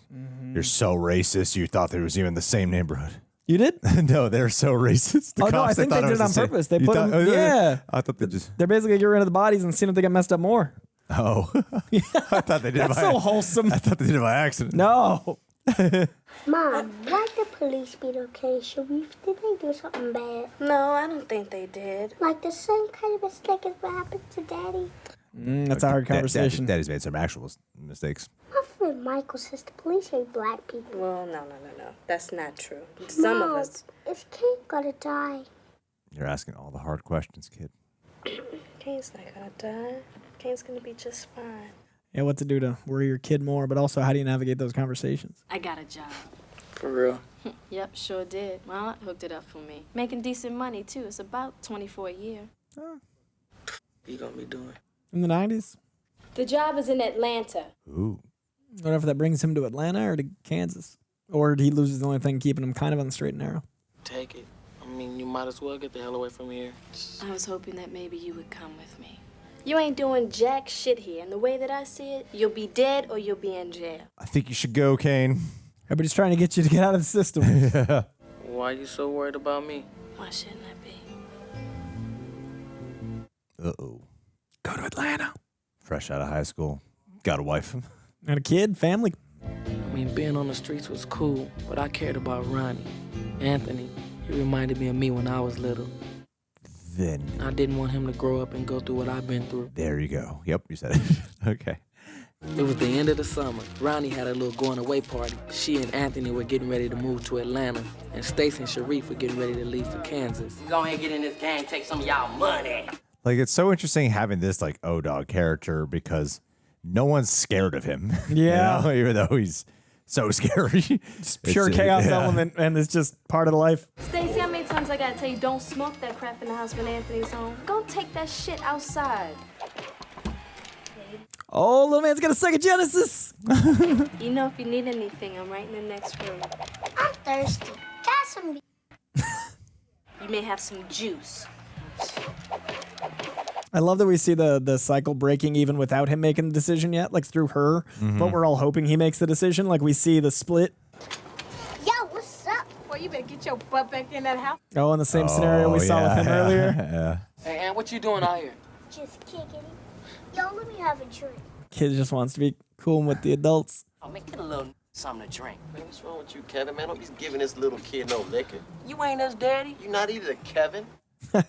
You're so racist. You thought there was even the same neighborhood. You did? No, they're so racist. The Oh, no, I cops, think they thought did it on was the purpose. same. They You put thought- them, yeah. I thought they just... They're basically getting rid of the bodies and seeing if they get messed up more. Oh. I thought they did it That's by... so wholesome. I thought they did it by accident. No. Mom, why the police beat okay, Sharif? Did they do something bad? No, I don't think they did. Like the same kind of mistake as what happened to Daddy? That's a hard conversation. Daddy's made some actual mistakes. My friend Michael says the police hate black people. Well, no. That's not true. Some of us. Is Caine gonna die? You're asking all the hard questions, kid. Caine's not gonna die. Caine's gonna be just fine. Yeah, what to do to worry your kid more, but also how do you navigate those conversations? I got a job. For real? Yep, sure did. My aunt hooked it up for me. Making decent money, too. It's about $24 a year. You gonna be doing? In the 90s? The job is in Atlanta. Ooh. I don't know if that brings him to Atlanta or to Kansas. Or he loses the only thing keeping him kind of on the straight and narrow. Take it. I mean, you might as well get the hell away from here. I was hoping that maybe you would come with me. You ain't doing jack shit here, and the way that I see it, you'll be dead or you'll be in jail. I think you should go, Caine. Everybody's trying to get you to get out of the system. Yeah. Why you so worried about me? Why shouldn't I be? Uh-oh. Go to Atlanta. Fresh out of high school. Got a wife. And a kid, family. I mean, being on the streets was cool, but I cared about Ronnie. Anthony, he reminded me of me when I was little. Then. I didn't want him to grow up and go through what I've been through. There you go. Yep, you said it. Okay. It was the end of the summer. Ronnie had a little going away party. She and Anthony were getting ready to move to Atlanta, and Stacy and Sharif were getting ready to leave for Kansas. Go ahead and get in this game, take some of y'all money. Like, it's so interesting having this, like, O-Dog character because no one's scared of him. Yeah. You know? Even though he's so scary. Just pure chaos element, and it's just part of the life. Stacey, how many times I gotta tell you don't smoke that crap in the house when Anthony's home? Go take that shit outside. Oh, little man's got a Sega Genesis. You know, if you need anything, I'm right in the next room. I'm thirsty. Got some. You may have some juice. I love that we see the cycle breaking even without him making the decision yet, like through her. But we're all hoping he makes the decision. Like we see the split. Yo, what's up? Well, you better get your butt back in that house. Oh, in the same scenario we saw with him earlier. Yeah. Hey, Aunt, what you doing out here? Just kicking it. Yo, let me have a drink. Kid just wants to be cool with the adults. Oh, man, get a little something to drink. Man, what's wrong with you, Kevin? Man, don't be giving this little kid no liquor. You ain't his daddy. You not either, Kevin. Yeah,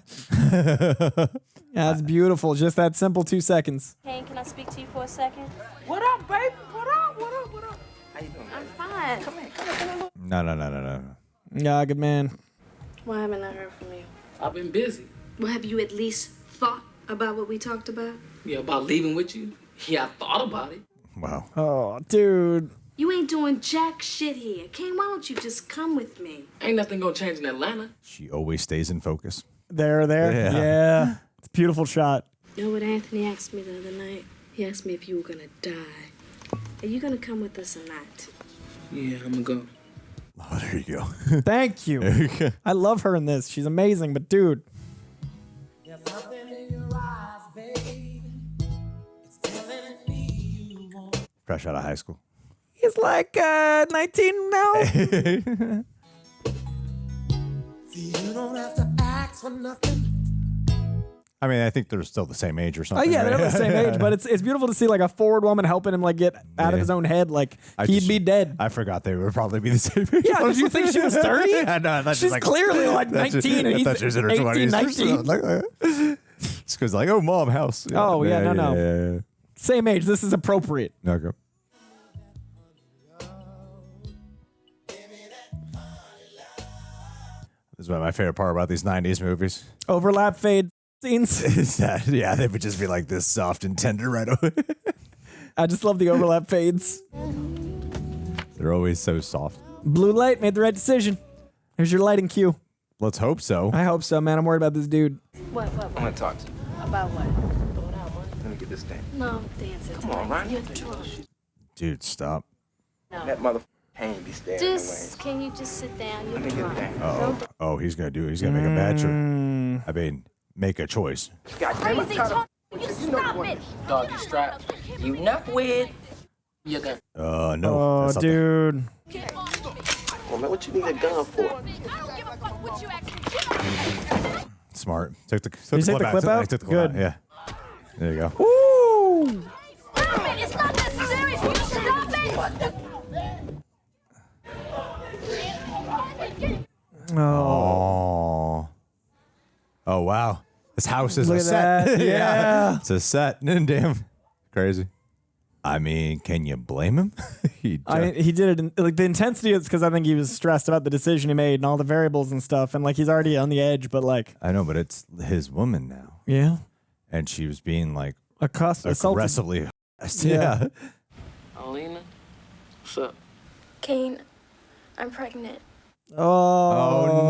that's beautiful. Just that simple 2 seconds. Caine, can I speak to you for a second? What up, baby? What up? What up? What up? How you doing? I'm fine. Come here, come here, come here. No. Yeah, good man. Why haven't I heard from you? I've been busy. Well, have you at least thought about what we talked about? Yeah, about leaving with you? Yeah, I thought about it. Wow. Oh, dude. You ain't doing jack shit here. Caine, why don't you just come with me? Ain't nothing gonna change in Atlanta. She always stays in focus. There. Yeah. Yeah. It's a beautiful shot. You know what Anthony asked me the other night? He asked me if you were gonna die. Are you gonna come with us or not? Yeah, I'm gonna go. Oh, there you go. Thank you. I love her in this. She's amazing, but dude. Fresh out of high school. He's like 19 now. You don't have to ask for nothing. I mean, I think they're still the same age or Oh something. yeah, right? they're the same age, but it's beautiful to see like a forward woman helping him like get out of his own head. Like he'd be dead. I forgot they would probably be the same age. Yeah, did you think she was 30? I know. I thought she She's was like, clearly like 19 and I he's thought she was in her 18, 20s. 19. It's because like, oh, mom, house. Oh, yeah, no. Yeah. Same age. This is appropriate. Okay. This is one of my favorite part about these 90s movies. Overlap fade scenes. Is that, yeah, they would just be like this soft and tender right away. I just love the overlap fades. They're always so soft. Blue light made the right decision. Here's your lighting cue. Let's hope so. I hope so, man. I'm worried about this dude. What? I'm gonna talk to you. About what? Let me get this thing. No, dance it. Come on, Ronnie. You're drunk. Dude, stop. No. That motherfucker can't be staring in the Just, can you just sit down? You're Let me get drunk. the thing. Oh, he's gonna make a bad choice. I mean, make a choice. Crazy talk. You stop it. Doggy strap. You not with. You're gonna. No. Oh, that's not the- dude. Well, man, what you need a gun for? Smart. Took the Did you take the clip out? Took the Good. clip out. Yeah. There you go. Woo! Stop it. It's not that serious. Will you stop it? Oh. Oh, wow. This house is Look a at set. that. Yeah. It's a set. Damn. Crazy. I mean, can you blame him? He He did it in, like the intensity is because I think he was stressed about the decision he made and all the variables and stuff, and like he's already on the edge. But like, I know, but it's his woman now. yeah, And she was being like assaulted. aggressively. Yeah. Alina, what's up? Caine, I'm pregnant. Oh,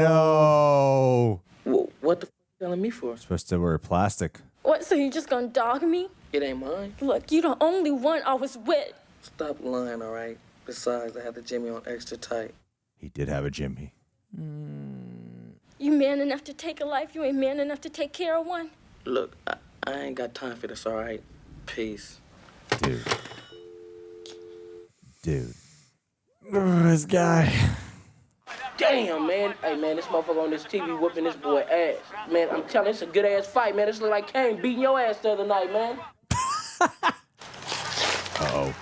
no. What the f you telling me for? Supposed to wear plastic. What, so you just gonna dog me? It ain't mine. Look, you the only one I was with. Stop lying, all right? Besides, I had the Jimmy on extra tight. He did have a Jimmy. You man enough to take a life, you ain't man enough to take care of one. Look, I ain't got time for this, all right? Peace. Dude. This guy. Damn, man. Hey, man, this motherfucker on this TV whooping this boy ass. Man, I'm telling you, it's a good-ass fight, man. This look like Caine beating your ass the other night, man. Uh-oh.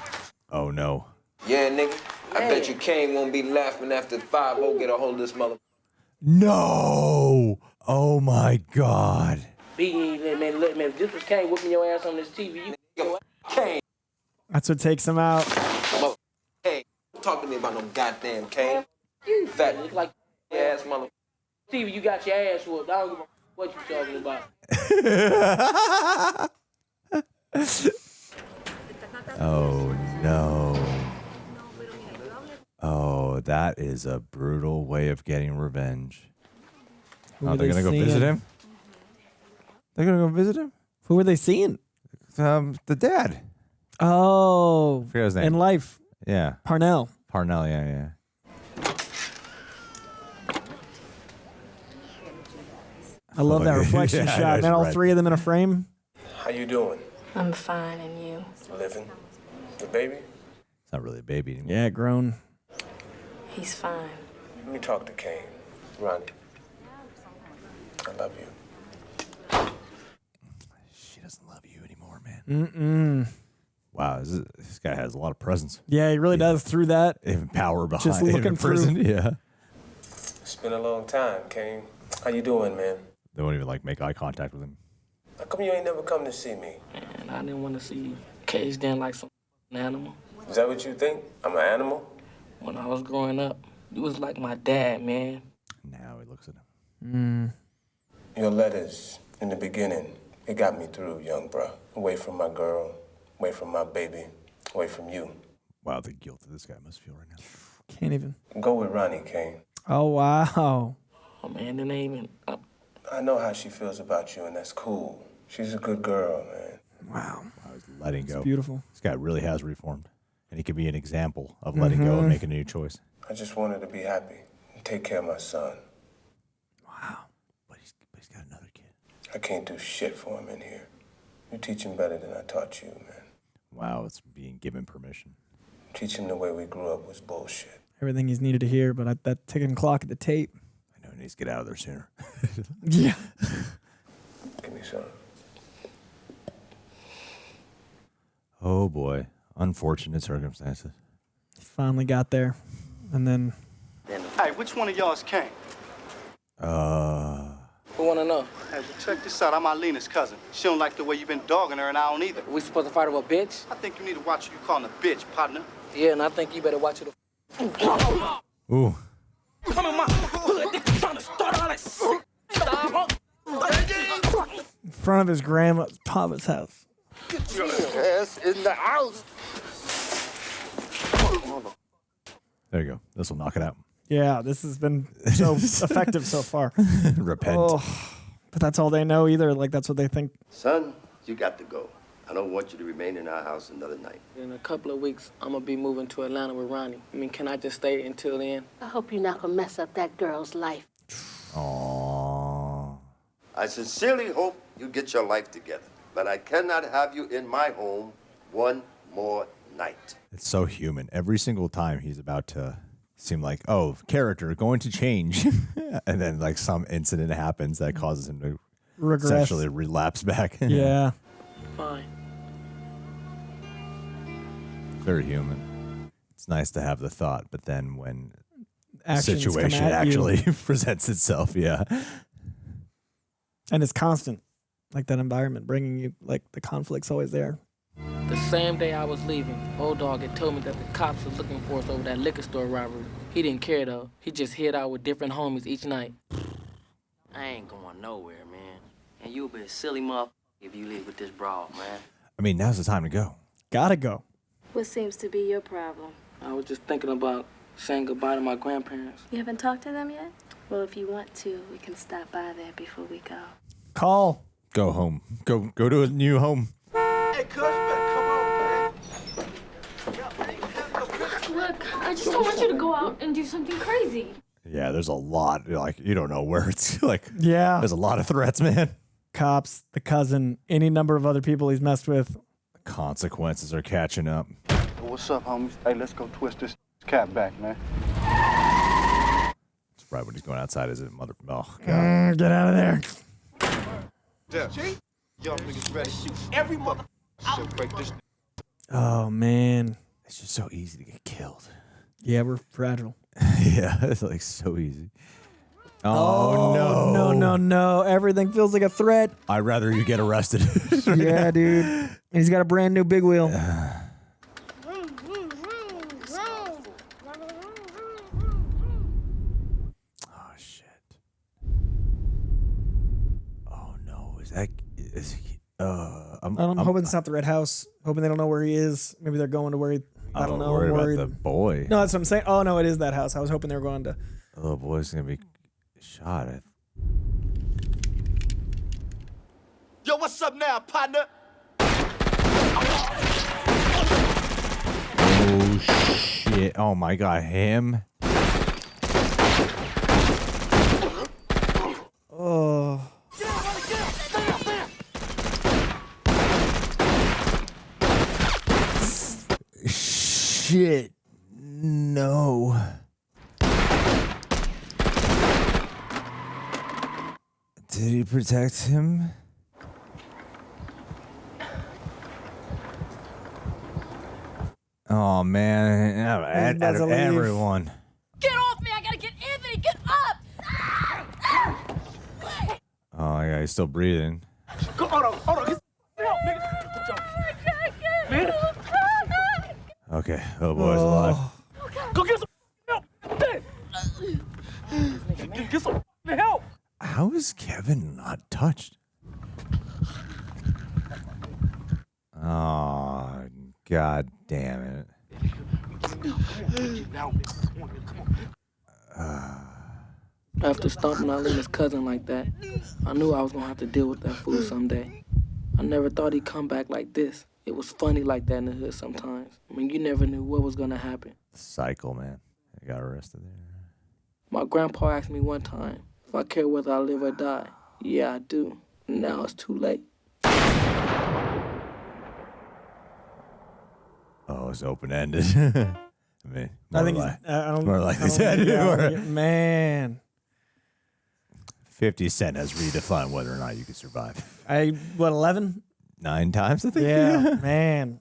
Oh, no. Yeah, nigga. I bet you Caine won't be laughing after 5-0 get a hold of this mother. No! Oh, my God. Man, look, man, if this was Caine whooping your ass on this TV, Caine. That's what takes him out. Hey, don't talk to me about no goddamn Caine. You fat look like ass mother. TV, you got your ass whooped. I don't give a what you talking about. Oh, no. Oh, that is a brutal way of getting revenge. Who Oh, are they're they going to go visit seeing? him? They're going to go visit him? Who were they seeing? The dad. Oh. Forget his name. In life. Yeah. Parnell. Parnell, yeah. I love that reflection Yeah, shot, man. All right. three of them in a frame. How you doing? I'm fine, and you? Living. The baby? It's not really a baby anymore. Yeah, grown. He's fine. Let me talk to Caine. Ronnie. I love you. She doesn't love you anymore, man. Mm-mm. Wow, this guy has a lot of presence. Yeah, he really does through that. Even power behind Just him looking in prison. through. Yeah. It's been a long time, Caine. How you doing, man? They won't even make eye contact with him. How come you ain't never come to see me? Man, I didn't want to see you caged in like some animal. Is that what you think? I'm an animal? When I was growing up, you was like my dad, man. Now he looks at him. Your letters in the beginning, it got me through, young bruh. Away from my girl, away from my baby, away from you. Wow, the guilt that this guy must feel right now. Can't even. Go with Ronnie, Caine. Oh, wow. Oh, man, it ain't even... I know how she feels about you, and that's cool. She's a good girl, man. Wow. I was letting go. It's beautiful. This guy really has reformed. And he could be an example of letting go and making a new choice. I just wanted to be happy and take care of my son. Wow. But he's got another kid. I can't do shit for him in here. You teach him better than I taught you, man. Wow, it's being given permission. Teaching the way we grew up was bullshit. Everything he's needed to hear, but that ticking clock at the tape. I know he needs to get out of there sooner. Yeah. Give me some. Oh, boy. Unfortunate circumstances. He finally got there. And then... Hey, which one of y'all is Caine? Who wanna know? Hey, well, check this out. I'm Alina's cousin. She don't like the way you've been dogging her, and I don't either. We supposed to fight over a bitch? I think you need to watch who you calling a bitch, partner. Yeah, and I think you better watch it. Ooh. Come in my hood, nigga, trying to start all that shit. In front of his grandma's Papa's house. Get your ass in the house. There you go. This will knock it out. Yeah, this has been so effective so far. Repent. Oh, but that's all they know either. Like, that's what they think. Son, you got to go. I don't want you to remain in our house another night. In a couple of weeks, I'm gonna be moving to Atlanta with Ronnie. I mean, can I just stay until then? I hope you're not gonna mess up that girl's life. Aww. I sincerely hope you get your life together, but I cannot have you in my home one more night. It's so human. Every single time he's about to seem like, oh, character going to change. And then like some incident happens that causes him to Regress. essentially relapse back. Yeah. Fine. Very human. It's nice to have the thought, but then when Actions come situation at actually you. presents itself, yeah. And it's constant. Like that environment bringing you, like the conflict's always there. The same day I was leaving, old dog had told me that the cops was looking for us over that liquor store robbery. He didn't care though. He just hid out with different homies each night. I ain't going nowhere, man. And you'll be a silly motherfucker if you leave with this broad, man. I mean, now's the time to go. Gotta go. What seems to be your problem? I was just thinking about saying goodbye to my grandparents. You haven't talked to them yet? Well, if you want to, we can stop by there before we go. Call. Go home. Go to a new home. Hey, cuz, you better come on, man. Look, I just don't want you to go out and do something crazy. Yeah, there's a lot. Like, you don't know where it's like. Yeah. There's a lot of threats, man. Cops, the cousin, any number of other people he's messed with. Consequences are catching up. What's up, homies? Hey, let's go twist this cat back, man. It's right when he's going outside, is it? Mother. Oh, God. Get out of there. Y'all niggas ready? Shoot every mother. Should break this. Oh, man. It's just so easy to get killed. Yeah, we're fragile. Yeah, it's like so easy. Oh, no. Everything feels like a threat. I'd rather you get arrested. Yeah, dude. And he's got a brand new big wheel. Oh, shit. Oh, no. I'm hoping it's not the red house. Hoping they don't know where he is. Maybe they're going to where he... I don't know. Worry about the boy. No, that's what I'm saying. Oh, no, it is that house. I was hoping they were going to... The little boy's going to be shot at. Yo, what's up now, partner? Oh, shit. Oh, my God. Him? Oh... Shit. No. Did he protect him? Oh, man. Out of everyone. Get off me! I gotta get Anthony! Get up! Oh, yeah, he's still breathing. Hold on. Help, nigga. Man. Okay, little boy's alive. Go get some help. Get some help. How is Kevin not touched? Oh, God damn it. After stomping Alina's cousin like that, I knew I was gonna have to deal with that fool someday. I never thought he'd come back like this. It was funny like that in the hood sometimes. I mean, you never knew what was gonna happen. Cycle, man. I got arrested there. My grandpa asked me one time if I care whether I live or die. Yeah, I do. Now it's too late. Oh, it's open-ended. I mean, I think I don't... more like this. Man. 50 Cent has redefined whether or not you can survive. 11? 9 times, I think. Yeah, man.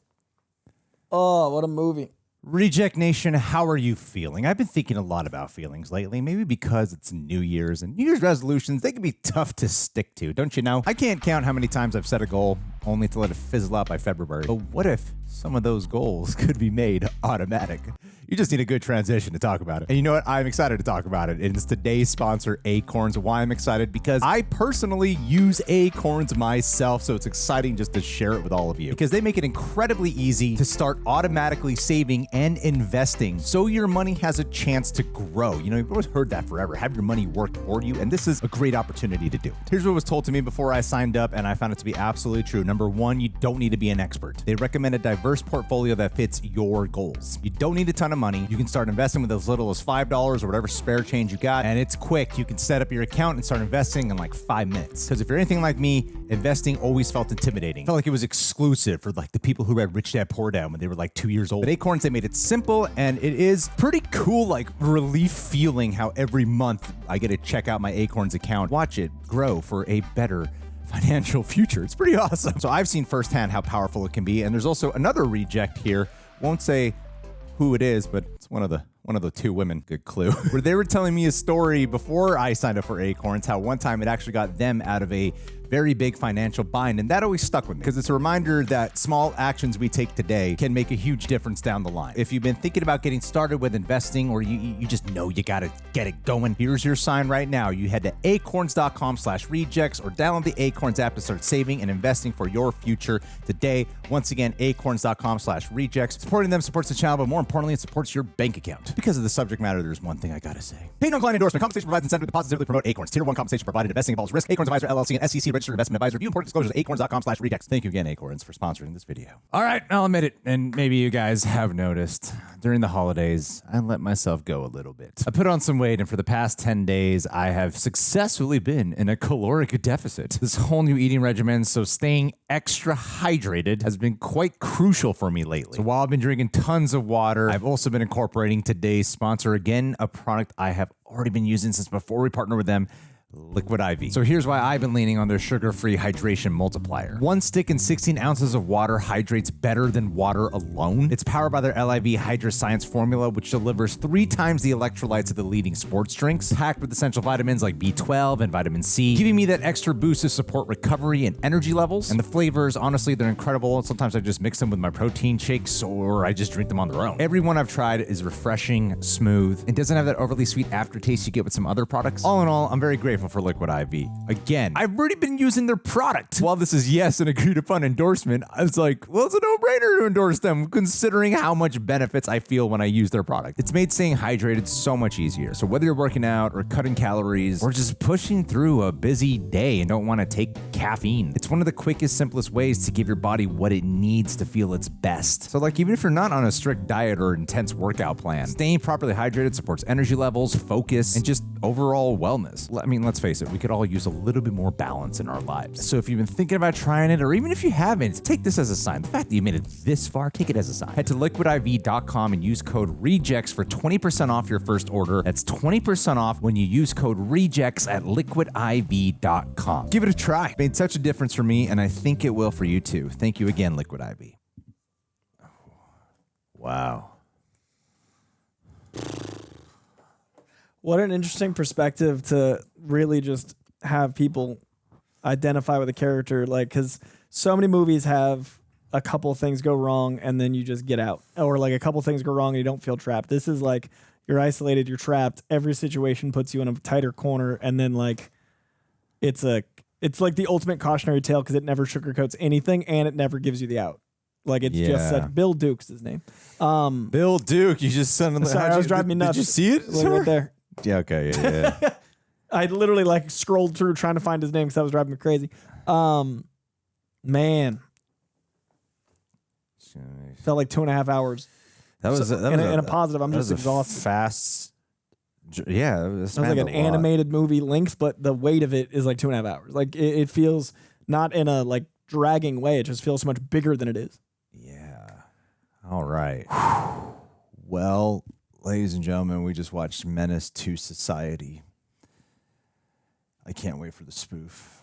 Oh, what a movie. Reject Nation, how are you feeling? I've been thinking a lot about feelings lately, maybe because it's New Year's, and New Year's resolutions, they can be tough to stick to, don't you know? I can't count how many times I've set a goal only to let it fizzle out by February. But what if some of those goals could be made automatic? You just need a good transition to talk about it. And you know what? I'm excited to talk about it. And it's today's sponsor, Acorns. Why I'm excited? Because I personally use Acorns myself, so it's exciting just to share it with all of you. Because they make it incredibly easy to start automatically saving and investing so your money has a chance to grow. You know, you've always heard that forever. Have your money work for you, and this is a great opportunity to do. Here's what was told to me before I signed up, and I found it to be absolutely true. Number one, you don't need to be an expert. They recommend a diverse portfolio that fits your goals. You don't need a ton of money. You can start investing with as little as $5 or whatever spare change you got, and it's quick. You can set up your account and start investing in like 5 minutes. Because if you're anything like me, investing always felt intimidating. It felt like it was exclusive for like the people who read Rich Dad Poor Dad when they were like 2 years old. But Acorns, they made it simple, and it is pretty cool, like relief feeling how every month I get to check out my Acorns account, watch it grow for a better financial future. It's pretty awesome. So I've seen firsthand how powerful it can be. And there's also another reject here. Won't say who it is, but it's one of the two women, good clue, where they were telling me a story before I signed up for Acorns, how one time it actually got them out of a very big financial bind. And that always stuck with me because it's a reminder that small actions we take today can make a huge difference down the line. If you've been thinking about getting started with investing, or you just know you got to get it going, here's your sign right now. You head to acorns.com/rejects or download the Acorns app to start saving and investing for your future today. Once again, acorns.com/rejects. Supporting them supports the channel, but more importantly, it supports your bank account. Because of the subject matter, there's one thing I gotta say. Paid non-client endorsement. Compensation provides incentive to positively promote Acorns. Tier 1 compensation provided. Investing involves risk. Acorns Advisor LLC and SEC registered investment advisor. View important disclosures at acorns.com/rejects. Thank you again, Acorns, for sponsoring this video. All right, I'll admit it, and maybe you guys have noticed, during the holidays, I let myself go a little bit. I put on some weight, and for the past 10 days, I have successfully been in a caloric deficit. This whole new eating regimen, so staying extra hydrated, has been quite crucial for me lately. So while I've been drinking tons of water, I've also been incorporating today's sponsor, again, a product I have already been using since before we partnered with them, Liquid IV. So here's why I've been leaning on their sugar-free hydration multiplier. One stick and 16 ounces of water hydrates better than water alone. It's powered by their LIV Hydra Science formula, which delivers 3 times the electrolytes of the leading sports drinks, packed with essential vitamins like B12 and vitamin C, giving me that extra boost to support recovery and energy levels. And the flavors, honestly, they're incredible. Sometimes I just mix them with my protein shakes, or I just drink them on their own. Every one I've tried is refreshing, smooth, and doesn't have that overly sweet aftertaste you get with some other products. All in all, I'm very grateful for Liquid IV. Again, I've already been using their product. While this is, yes, an agreed upon endorsement, I was like, well, it's a no-brainer to endorse them considering how much benefits I feel when I use their product. It's made staying hydrated so much easier. So whether you're working out or cutting calories or just pushing through a busy day and don't want to take caffeine, it's one of the quickest, simplest ways to give your body what it needs to feel its best. So like, even if you're not on a strict diet or intense workout plan, staying properly hydrated supports energy levels, focus, and just overall wellness. I mean, let's face it, we could all use a little bit more balance in our lives. So if you've been thinking about trying it, or even if you haven't, take this as a sign. The fact that you made it this far, take it as a sign. Head to liquidiv.com and use code REJECTS for 20% off your first order. That's 20% off when you use code REJECTS at liquidiv.com. Give it a try. It made such a difference for me, and I think it will for you too. Thank you again, Liquid IV. Wow. What an interesting perspective to really just have people identify with a character, like, because so many movies have a couple things go wrong and then you just get out, or like a couple things go wrong and you don't feel trapped. This is like, you're isolated, you're trapped. Every situation puts you in a tighter corner, and then like it's like the ultimate cautionary tale because it never sugarcoats anything and it never gives you the out. Like, it's just said, Bill Duke's his name. Bill Duke, you just sent him. Sorry, I was driving me nuts. Did you see it? Look right there. Yeah, okay, yeah. I literally like scrolled through trying to find his name because that was driving me crazy. Man. Felt like 2.5 hours. That was in a positive. I'm just exhausted. Fast. Yeah, it was like an animated movie length, but the weight of it is like 2.5 hours. Like, it feels not in a like dragging way. It just feels so much bigger than it is. Yeah. All right. Well, ladies and gentlemen, we just watched Menace II Society. I can't wait for the spoof.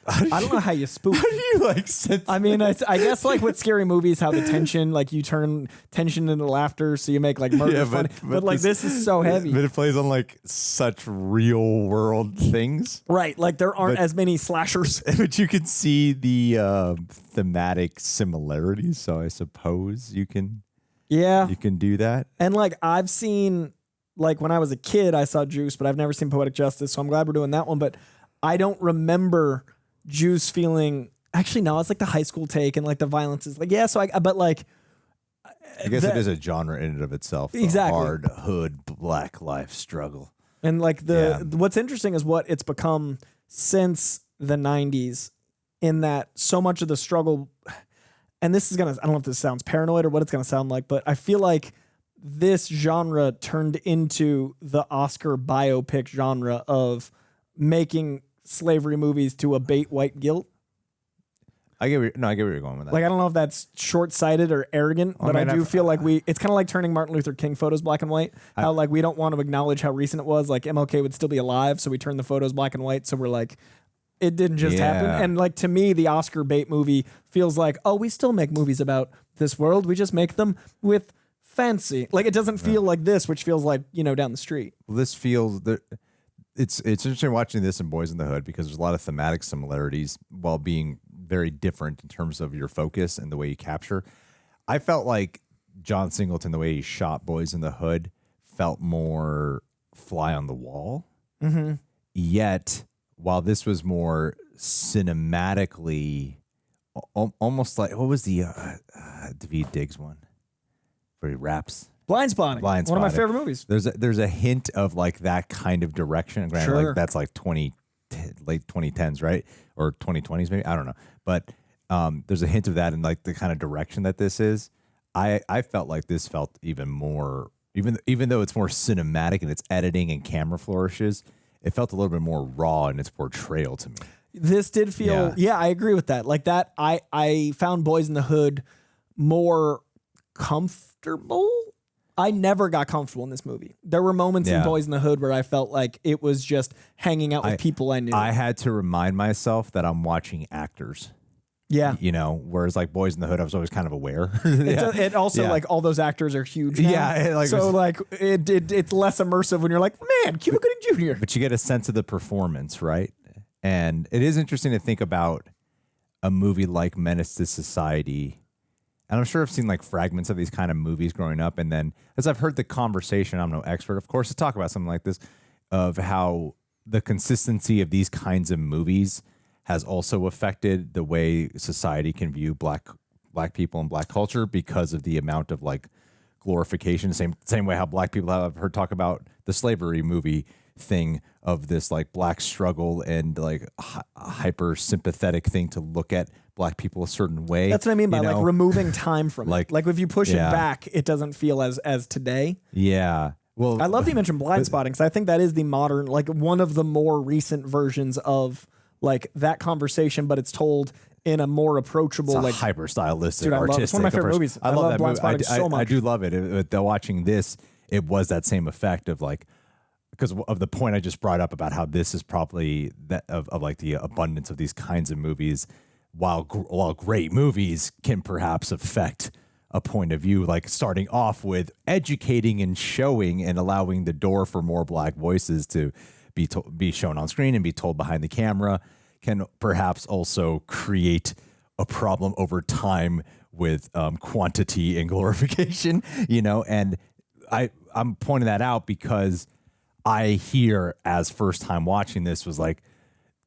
I don't know how you spoof. How do you like sense? I mean, I guess like with scary movies, how the tension, like you turn tension into laughter, so you make like murder funny. But like this is so heavy. But it plays on like such real world things. Right. Like there aren't as many slashers. But you can see the thematic similarities. So I suppose you can. Yeah. You can do that. And like I've seen, like when I was a kid, I saw Juice, but I've never seen Poetic Justice. So I'm glad we're doing that one. But I don't remember Juice feeling, actually no, it's like the high school take and like the violence is like, yeah, so but like I guess it is a genre in and of itself. Exactly. Hard hood black life struggle. And like what's interesting is what it's become since the 90s, in that so much of the struggle, and this is I don't know if this sounds paranoid or what it's gonna sound like, but I feel like this genre turned into the Oscar biopic genre of making slavery movies to abate white guilt. I get where you're going with that. Like, I don't know if that's short-sighted or arrogant, but I do feel like it's kind of like turning Martin Luther King photos black and white. How like we don't want to acknowledge how recent it was. Like MLK would still be alive, so we turn the photos black and white. So we're like, it didn't just happen. And like, to me, the Oscar bait movie feels like, oh, we still make movies about this world. We just make them with fancy. Like, it doesn't feel like this, which feels like, down the street. Well, this feels it's interesting watching this in Boys in the Hood because there's a lot of thematic similarities while being very different in terms of your focus and the way you capture. I felt like John Singleton, the way he shot Boys in the Hood, felt more fly on the wall. Mm-hmm. Yet, while this was more cinematically, almost like, what was the Daveed Diggs one where he raps? Blindspotting. One of my favorite movies. There's a hint of like that kind of direction. Granted, Sure. like that's like 20 late 2010s, right? Or 2020s maybe, I don't know. But there's a hint of that in like the kind of direction that this is. I felt like this felt even more, even though it's more cinematic in its editing and camera flourishes, it felt a little bit more raw in its portrayal to me. This did feel, yeah, I agree with that. Like that, I found Boys in the Hood more comfortable. I never got comfortable in this movie. There were moments in Boys in the Hood where I felt like it was just hanging out with people I knew. I had to remind myself that I'm watching actors. Yeah. You know, whereas like Boys in the Hood, I was always kind of aware. It also like all those actors are huge now. Yeah. It's less immersive when you're like, man, Cuba Gooding Jr. But you get a sense of the performance, right? And it is interesting to think about a movie like Menace to Society. And I'm sure I've seen like fragments of these kind of movies growing up. And then as I've heard the conversation, I'm no expert, of course, to talk about something like this, of how the consistency of these kinds of movies has also affected the way society can view black people and black culture because of the amount of like glorification. Same way how black people have heard talk about the slavery movie thing of this like black struggle and like hyper sympathetic thing to look at black people a certain way. That's what I mean by like removing time from it. Like if you push it back, it doesn't feel as today. Yeah. Well, I love that you mentioned Blind Spotting because I think that is the modern, like one of the more recent versions of like that conversation, but it's told in a more approachable, it's a like hyper stylistic, dude, I love, artistic. it's one of my favorite movies. I love that Blind movie. Spotting so much. I do love it. Watching this, it was that same effect of like, because of the point I just brought up about how this is probably that of like the abundance of these kinds of movies, while great movies can perhaps affect a point of view, like starting off with educating and showing and allowing the door for more black voices to be shown on screen and be told behind the camera, can perhaps also create a problem over time with quantity and glorification, you know. And I'm pointing that out because I hear as first time watching this was like,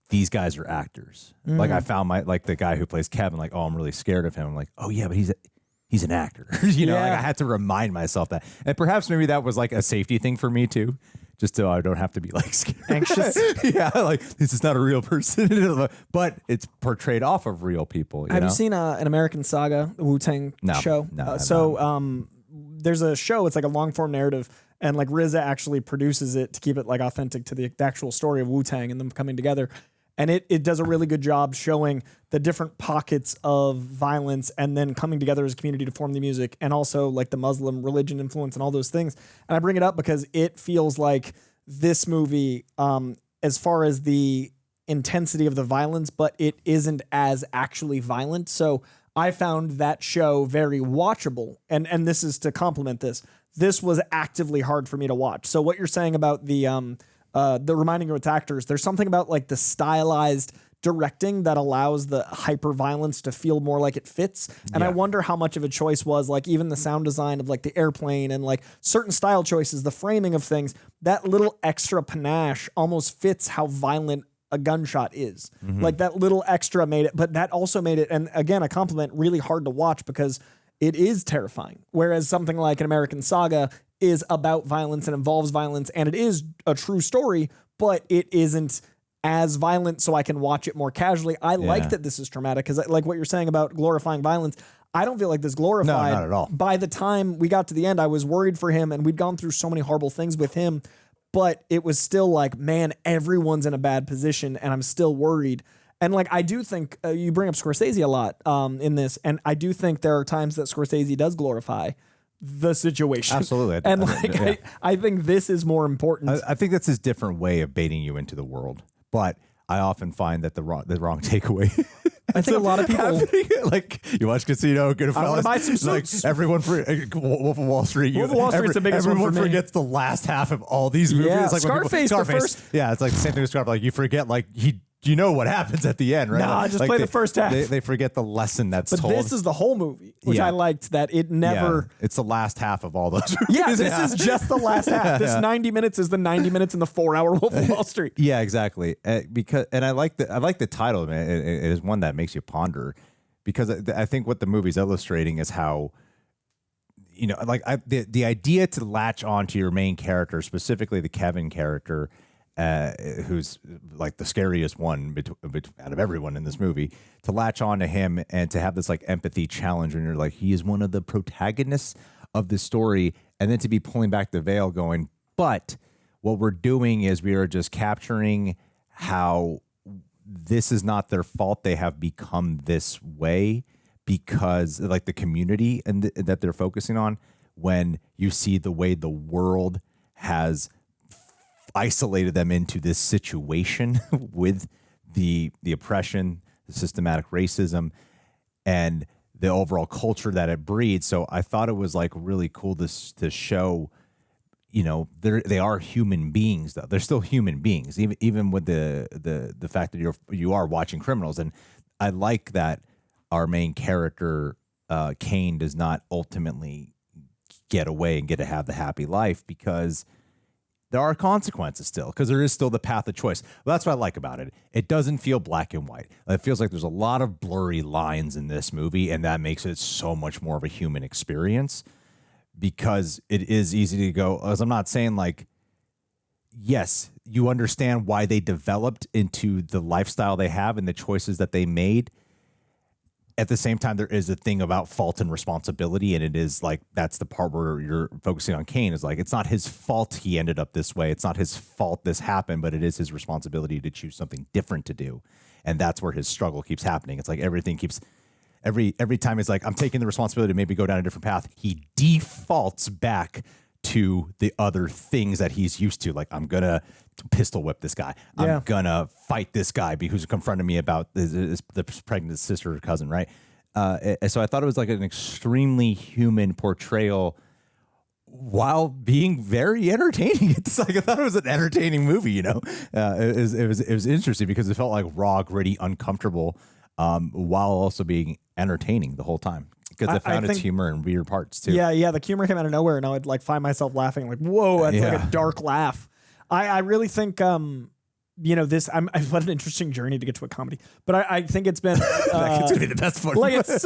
these guys are actors. Like I found the guy who plays Kevin, like, oh, I'm really scared of him. I'm like, oh yeah, but he's an actor. You know, like I had to remind myself that. And perhaps maybe that was like a safety thing for me too, just so I don't have to be like scared. Anxious. Yeah, like this is not a real person, but it's portrayed off of real people. Have you seen an American Saga, the Wu-Tang show? No. There's a show, it's like a long form narrative, and like RZA actually produces it to keep it like authentic to the actual story of Wu-Tang and them coming together. And it does a really good job showing the different pockets of violence and then coming together as a community to form the music, and also like the Muslim religion influence and all those things. And I bring it up because it feels like this movie, as far as the intensity of the violence, but it isn't as actually violent. So I found that show very watchable. And this is to complement this. This was actively hard for me to watch. So what you're saying about the reminding you with actors, there's something about like the stylized directing that allows the hyper violence to feel more like it fits. And I wonder how much of a choice was like even the sound design of like the airplane and like certain style choices, the framing of things, that little extra panache almost fits how violent a gunshot is. Like that little extra made it, but that also made it, and again, a compliment, really hard to watch because it is terrifying. Whereas something like An American Saga is about violence and involves violence, and it is a true story, but it isn't as violent, so I can watch it more casually. I like that this is traumatic because, like what you're saying about glorifying violence, I don't feel like this glorified. No, not at all. By the time we got to the end, I was worried for him, and we'd gone through so many horrible things with him, but it was still like, man, everyone's in a bad position, and I'm still worried. And like, I do think you bring up Scorsese a lot in this, and I do think there are times that Scorsese does glorify the situation. Absolutely. And like, I think this is more important. I think that's his different way of baiting you into the world. But I often find that the wrong takeaway. I think a lot of people like you watch Casino, Goodfellas. I want to buy some suits. Like everyone for Wolf of Wall Street. Wolf of Wall Street's the biggest one for me. Everyone forgets the last half of all these movies. Yeah, It's like Scarface, the first. Yeah, it's like the same thing with Scarface. Like you forget, like you know what happens at the end, right? Nah, like, just play the first half. They forget the lesson that's but told. This is the whole movie, which I liked that it never. Yeah, it's the last half of all those movies. Yeah, this is just the last half. This 90 minutes is the 90 minutes in the 4-hour Wolf of Wall Street. Yeah, exactly. Because I like the title, man. It is one that makes you ponder, because I think what the movie's illustrating is how, you know, like the idea to latch onto your main character, specifically the Kevin character, who's like the scariest one out of everyone in this movie, to latch on to him and to have this like empathy challenge when you're like, he is one of the protagonists of this story. And then to be pulling back the veil going, but what we're doing is we are just capturing how this is not their fault. They have become this way because like the community and that they're focusing on, when you see the way the world has isolated them into this situation with the oppression, the systematic racism, and the overall culture that it breeds. So I thought it was like really cool to show, you know, they are human beings though. They're still human beings, even with the fact that you are watching criminals. And I like that our main character, Caine, does not ultimately get away and get to have the happy life, because there are consequences still, because there is still the path of choice. Well, that's what I like about it. It doesn't feel black and white. It feels like there's a lot of blurry lines in this movie, and that makes it so much more of a human experience, because it is easy to go, as I'm not saying like, yes, you understand why they developed into the lifestyle they have and the choices that they made. At the same time, there is a thing about fault and responsibility, and it is like, that's the part where you're focusing on Caine, is like, it's not his fault he ended up this way. It's not his fault this happened, but it is his responsibility to choose something different to do. And that's where his struggle keeps happening. It's like everything keeps, every time he's like, I'm taking the responsibility to maybe go down a different path, he defaults back to the other things that he's used to. Like, I'm going to pistol whip this guy. Yeah. I'm going to fight this guy who's confronted me about the pregnant sister or cousin, right? So I thought it was like an extremely human portrayal while being very entertaining. It's like, I thought it was an entertaining movie, you know? It was interesting because it felt like raw, gritty, uncomfortable, while also being entertaining the whole time. Because I found its humor in weird parts too. Yeah, the humor came out of nowhere, and I would like find myself laughing, like, "Whoa, that's like a dark laugh." I really think, you know, what an interesting journey to get to a comedy. But I think it's been it's gonna be the best fun. Like it's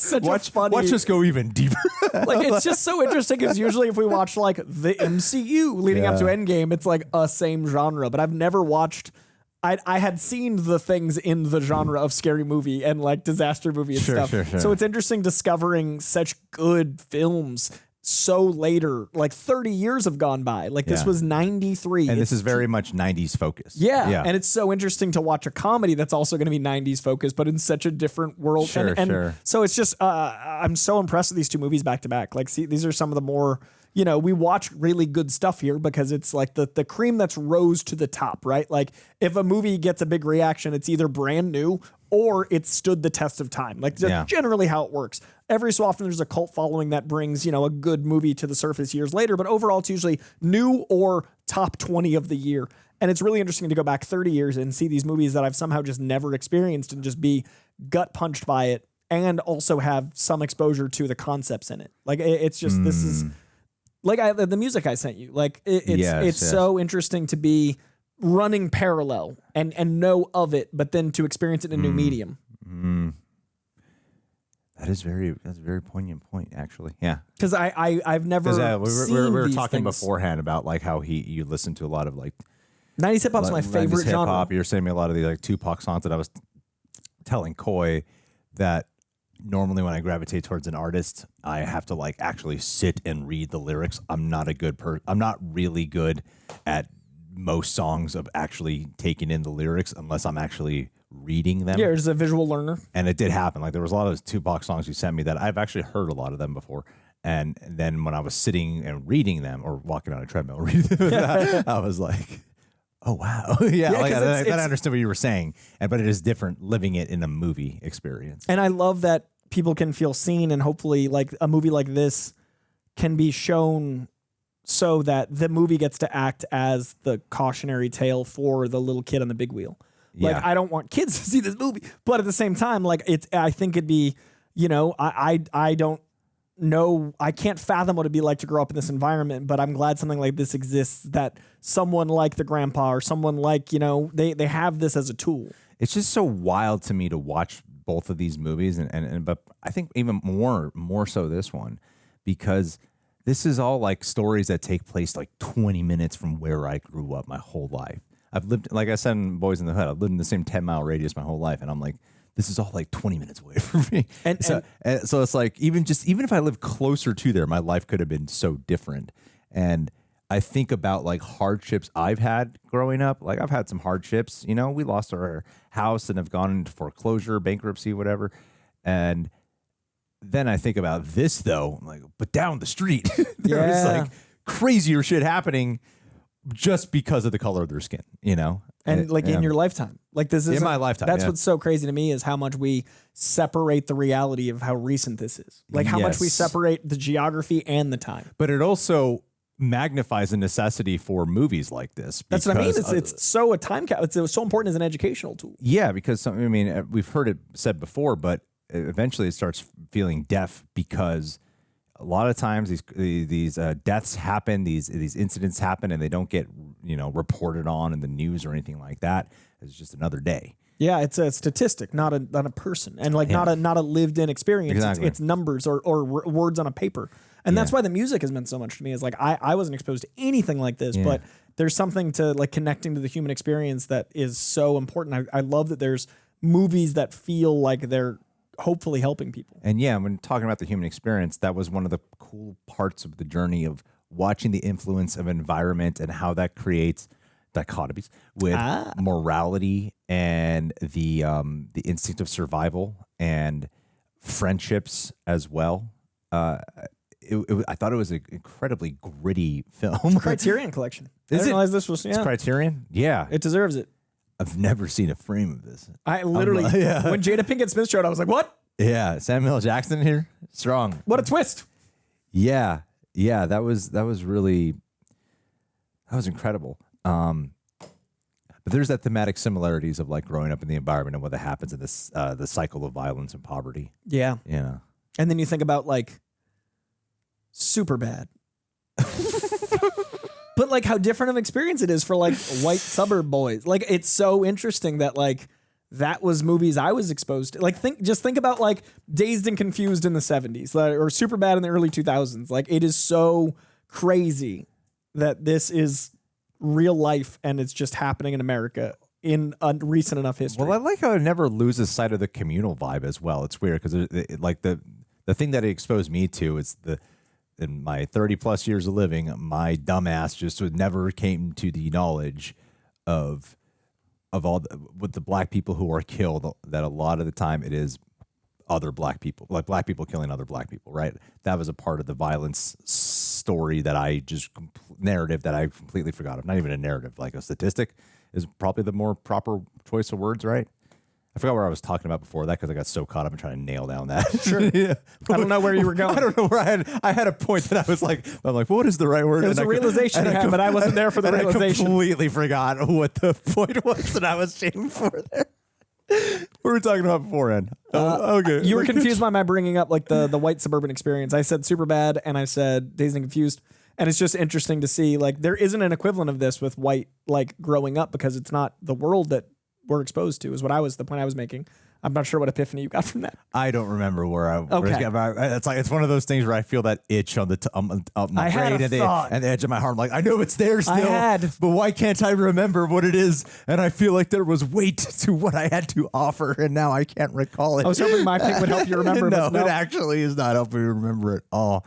such a funny. Watch us go even deeper. Like it's just so interesting, because usually if we watch like the MCU leading up to Endgame, it's like a same genre. But I've never watched. I had seen the things in the genre of scary movie and like disaster movie and stuff. Sure. So it's interesting discovering such good films so later, like 30 years have gone by. Like this was 93. And this is very much 90s focused. Yeah. And it's so interesting to watch a comedy that's also going to be 90s focused, but in such a different world. Sure. So it's just, I'm so impressed with these two movies back to back. Like, see, these are some of the more, you know, we watch really good stuff here because it's like the cream that's rose to the top, right? Like if a movie gets a big reaction, it's either brand new or it's stood the test of time. Like that's generally how it works. Every so often there's a cult following that brings, you know, a good movie to the surface years later, but overall it's usually new or top 20 of the year. And it's really interesting to go back 30 years and see these movies that I've somehow just never experienced and just be gut punched by it, and also have some exposure to the concepts in it. Like it's just, this is like the music I sent you, like it's so interesting to be running parallel and know of it, but then to experience it in a new medium. That's a very poignant point, actually. Yeah, because I've never seen we were these talking things beforehand about like how you listen to a lot of like 90s hip hop's my favorite genre. You're sending me a lot of these like Tupac songs that I was telling Coy that normally when I gravitate towards an artist, I have to like actually sit and read the lyrics. I'm not really good at most songs of actually taking in the lyrics unless I'm actually reading them. Yeah, there's a visual learner. And it did happen. Like there was a lot of those Tupac songs you sent me that I've actually heard a lot of them before. And then when I was sitting and reading them or walking on a treadmill reading them, I was like, oh, wow. I understood what you were saying. But it is different living it in a movie experience. And I love that people can feel seen, and hopefully like a movie like this can be shown so that the movie gets to act as the cautionary tale for the little kid on the big wheel. Like, I don't want kids to see this movie, but at the same time, like I think it'd be, you know, I don't know, I can't fathom what it'd be like to grow up in this environment, but I'm glad something like this exists, that someone like the grandpa or someone like, you know, they have this as a tool. It's just so wild to me to watch both of these movies, but I think even more so this one, because this is all like stories that take place like 20 minutes from where I grew up my whole life. I've lived, like I said in Boys in the Hood, I've lived in the same 10-mile radius my whole life, and I'm like, this is all like 20 minutes away from me. And so it's like, even if I live closer to there, my life could have been so different. And I think about like hardships I've had growing up. Like I've had some hardships, you know, we lost our house and have gone into foreclosure, bankruptcy, whatever. And then I think about this though, I'm like, but down the street, there was like crazier shit happening just because of the color of their skin, you know? And like in your lifetime, like this is in my lifetime. That's what's so crazy to me is how much we separate the reality of how recent this is. Like how much we separate the geography and the time. But it also magnifies the necessity for movies like this. That's what I mean. It's so a time cap. It's so important as an educational tool. Yeah, because I mean, we've heard it said before, but eventually it starts feeling deaf because a lot of times these deaths happen, these incidents happen, and they don't get reported on in the news or anything like that. It's just another day. Yeah, it's a statistic, not a person, and like not a lived in experience. Exactly. It's numbers or words on a paper. And that's why the music has meant so much to me. Is like I wasn't exposed to anything like this, but there's something to like connecting to the human experience that is so important. I love that there's movies that feel like they're hopefully helping people. And yeah, when talking about the human experience, that was one of the cool parts of the journey of watching the influence of environment and how that creates dichotomies with morality and the instinct of survival and friendships as well. I thought it was an incredibly gritty film. Criterion Collection. I Is didn't it? realize this was. It's Criterion? Yeah. It deserves it. I've never seen a frame of this. I literally, when Jada Pinkett-Smith showed, I was like, what? Yeah. Samuel L. Jackson here. Strong. What a twist. Yeah. Yeah. That was incredible. But there's that thematic similarities of like growing up in the environment and what happens in this, the cycle of violence and poverty. Yeah. You know. And then you think about like Superbad. But like how different of an experience it is for like white suburb boys. Like it's so interesting that like that was movies I was exposed to. Like think about like Dazed and Confused in the 70s or Superbad in the early 2000s. Like it is so crazy that this is real life and it's just happening in America in a recent enough history. Well, I like how it never loses sight of the communal vibe as well. It's weird because like the thing that it exposed me to is in my 30 plus years of living, my dumbass just never came to the knowledge of all with the black people who are killed, that a lot of the time it is other black people, like black people killing other black people, right? That was a part of the violence story that narrative that I completely forgot of. Not even a narrative, like a statistic is probably the more proper choice of words, right? I forgot where I was talking about before that because I got so caught up in trying to nail down that. Sure. Yeah. I don't know where you were going. I don't know where I had a point that I was like, what is the right word? It was a realization you had, but I wasn't there for the realization. I completely forgot what the point was that I was shooting for there. What were we talking about beforehand? Okay. You were confused by my bringing up like the white suburban experience. I said Superbad and I said Dazed and Confused. And it's just interesting to see like there isn't an equivalent of this with white like growing up because it's not the world that we're exposed to is the point I was making. I'm not sure what epiphany you got from that. I don't remember where I was getting, it's one of those things where I feel that itch on the my brain and the edge of my heart. I'm like, I know it's there still, but why can't I remember what it is? And I feel like there was weight to what I had to offer, and now I can't recall it. I was hoping my pick would help you remember. No, it actually is not helping me remember at all.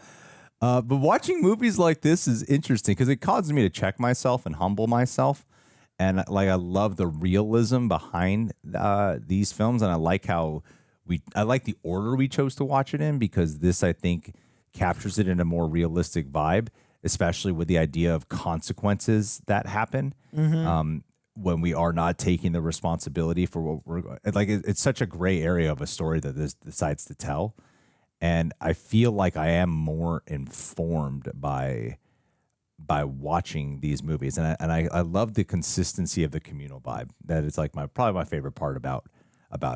But watching movies like this is interesting because it causes me to check myself and humble myself. And like I love the realism behind these films, and I like I like the order we chose to watch it in because this I think captures it in a more realistic vibe, especially with the idea of consequences that happen when we are not taking the responsibility for what we're like. It's such a gray area of a story that this decides to tell, and I feel like I am more informed by watching these movies, and I love the consistency of the communal vibe. That it's like probably my favorite part about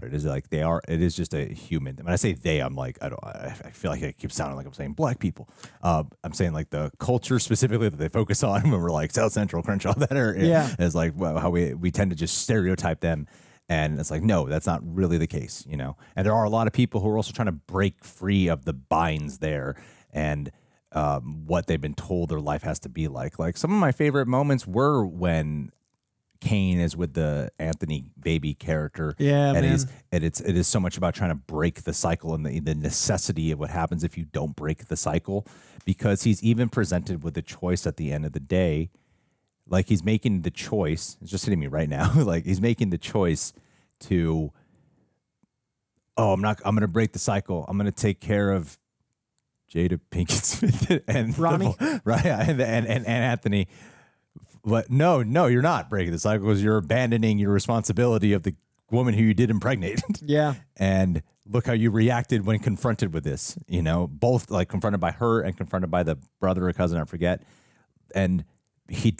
it is like it is just a human. When I say they, I'm like I feel like I keep sounding like I'm saying black people. I'm saying like the culture specifically that they focus on when we're like South Central Crenshaw, that area is like how we tend to just stereotype them. And it's like, no, that's not really the case, you know. And there are a lot of people who are also trying to break free of the binds there and what they've been told their life has to be like. Like some of my favorite moments were when Caine is with the Anthony Baby character. Yeah, and man. It is so much about trying to break the cycle and the necessity of what happens if you don't break the cycle, because he's even presented with a choice at the end of the day. Like he's making the choice, it's just hitting me right now. Like he's making the choice to, I'm going to break the cycle. I'm going to take care of Jada Pinkett-Smith and Ronnie. And Anthony. But no, you're not breaking the cycle because you're abandoning your responsibility of the woman who you did impregnate. Yeah. And look how you reacted when confronted with this, both like confronted by her and confronted by the brother or cousin, I forget. And he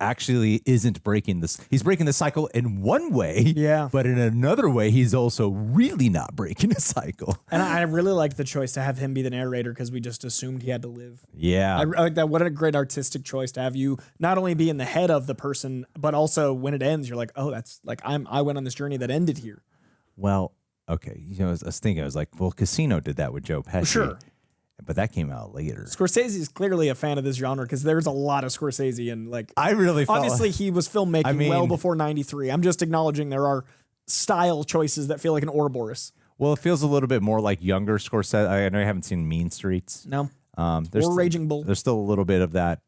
actually isn't breaking this. He's breaking the cycle in one way. Yeah. But in another way, he's also really not breaking the cycle. And I really like the choice to have him be the narrator because we just assumed he had to live. Yeah. I like that. What a great artistic choice to have you not only be in the head of the person, but also when it ends, you're like, oh, that's like I went on this journey that ended here. Well, okay. I was thinking, I was like, well, Casino did that with Joe Pesci. Sure. But that came out later. Scorsese is clearly a fan of this genre because there's a lot of Scorsese and like I really felt obviously he was filmmaking well before 93. I'm just acknowledging there are style choices that feel like an Ouroboros. Well, it feels a little bit more like younger Scorsese. I know you haven't seen Mean Streets. No. There's Raging Bull. There's still a little bit of that,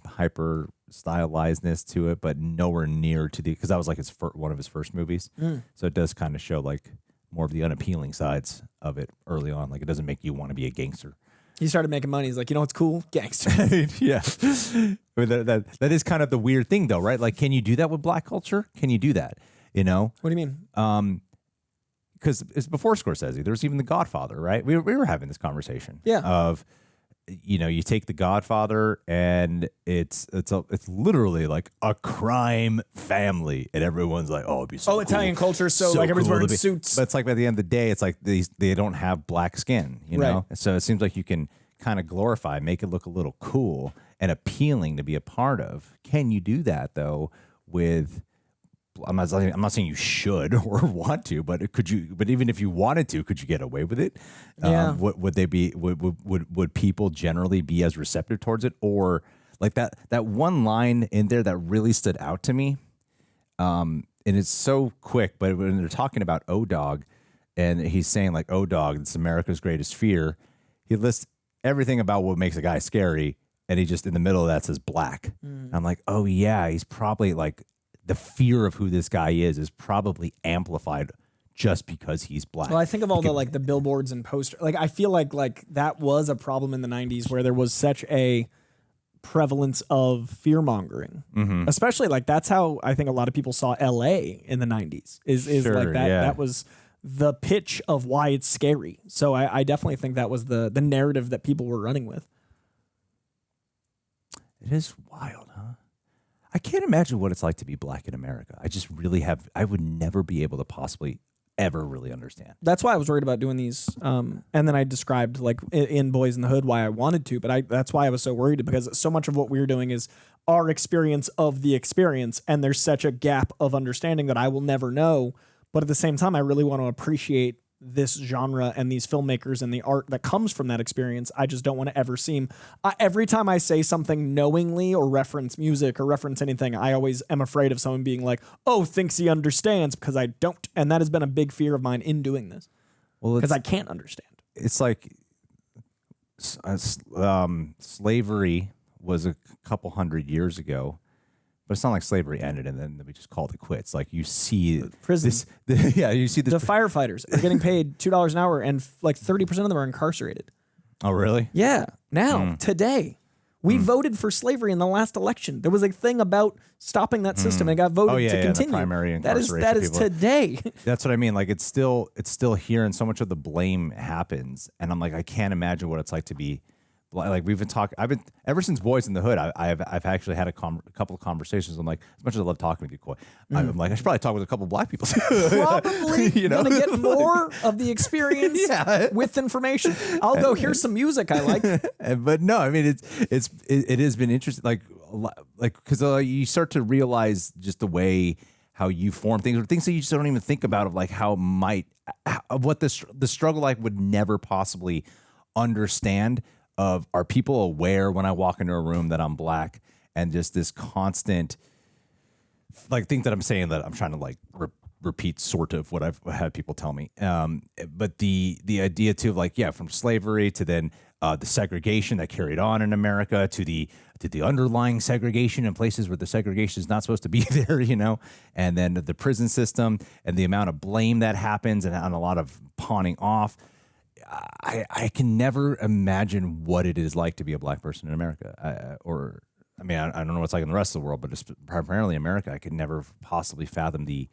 hyper stylizedness to it, but nowhere near to because that was like one of his first movies. So it does kind of show like more of the unappealing sides of it early on. Like it doesn't make you want to be a gangster. He started making money. He's like, what's cool? Gangster. Yeah. I mean, that is kind of the weird thing though, right? Like, can you do that with black culture? Can you do that? What do you mean? Because it's before Scorsese. There was even The Godfather, right? We were having this conversation. Yeah. Of, you take The Godfather and it's literally like a crime family, and everyone's like, oh, it'd be so cool. Italian culture, so like everyone's wearing suits. But it's like by the end of the day, it's like they don't have black skin, know? Right. So it seems like you can kind of glorify, make it look a little cool and appealing to be a part of. Can you do that though with I'm not saying you should or want to, but could you? But even if you wanted to, could you get away with it? Yeah. Would they be? Would people generally be as receptive towards it, or like that one line in there that really stood out to me? And it's so quick, but when they're talking about O-Dog, and he's saying like O-Dog, it's America's greatest fear. He lists everything about what makes a guy scary, and he just in the middle of that says black. I'm like, oh yeah, he's probably like. The fear of who this guy is probably amplified just because he's black. Well, I think of all the billboards and posters. Like I feel like that was a problem in the 90s where there was such a prevalence of fear mongering. Mm-hmm. Especially like that's how I think a lot of people saw LA in the 90s. Is sure, like that yeah. that was the pitch of why it's scary. So I definitely think that was the narrative that people were running with. It is wild, huh? I can't imagine what it's like to be black in America. I would never be able to possibly ever really understand. That's why I was worried about doing these. And then I described like in Boys in the Hood why I wanted to, but that's why I was so worried because so much of what we're doing is our experience of the experience. And there's such a gap of understanding that I will never know. But at the same time, I really want to appreciate this genre and these filmmakers and the art that comes from that experience. I just don't want to ever seem every time I say something knowingly or reference music or reference anything, I always am afraid of someone being like, oh, thinks he understands, because I don't. And that has been a big fear of mine in doing this. Well, because I can't understand. It's like slavery was a couple hundred years ago. But it's not like slavery ended and then we just called it quits. Like you see prison. You see this. The firefighters are getting paid $2 an hour and like 30% of them are incarcerated. Oh, really? Yeah. Now, today, we voted for slavery in the last election. There was a thing about stopping that system and it got voted to continue. The primary that is people. today. That's what I mean. Like it's still here and so much of the blame happens. And I'm like, I can't imagine what it's like to be. Like we've been talking, I've been ever since Boys in the Hood. I've actually had a couple of conversations. I'm like, as much as I love talking with you, Coy, I'm like, I should probably talk with a couple of black people. Probably gonna get more of the experience with information. I'll go. Here's some music I like. But no, I mean it has been interesting. Like because you start to realize just the way how you form things, or things that you just don't even think about of like what the struggle I would never possibly understand. Of are people aware when I walk into a room that I'm black, and just this constant like things that I'm saying that I'm trying to like repeat sort of what I've had people tell me. But the idea too of like, yeah, from slavery to then the segregation that carried on in America to the underlying segregation in places where the segregation is not supposed to be there, you know, and then the prison system and the amount of blame that happens and a lot of pawning off. I can never imagine what it is like to be a black person in America. I don't know what it's like in the rest of the world, but just primarily America, I could never possibly fathom the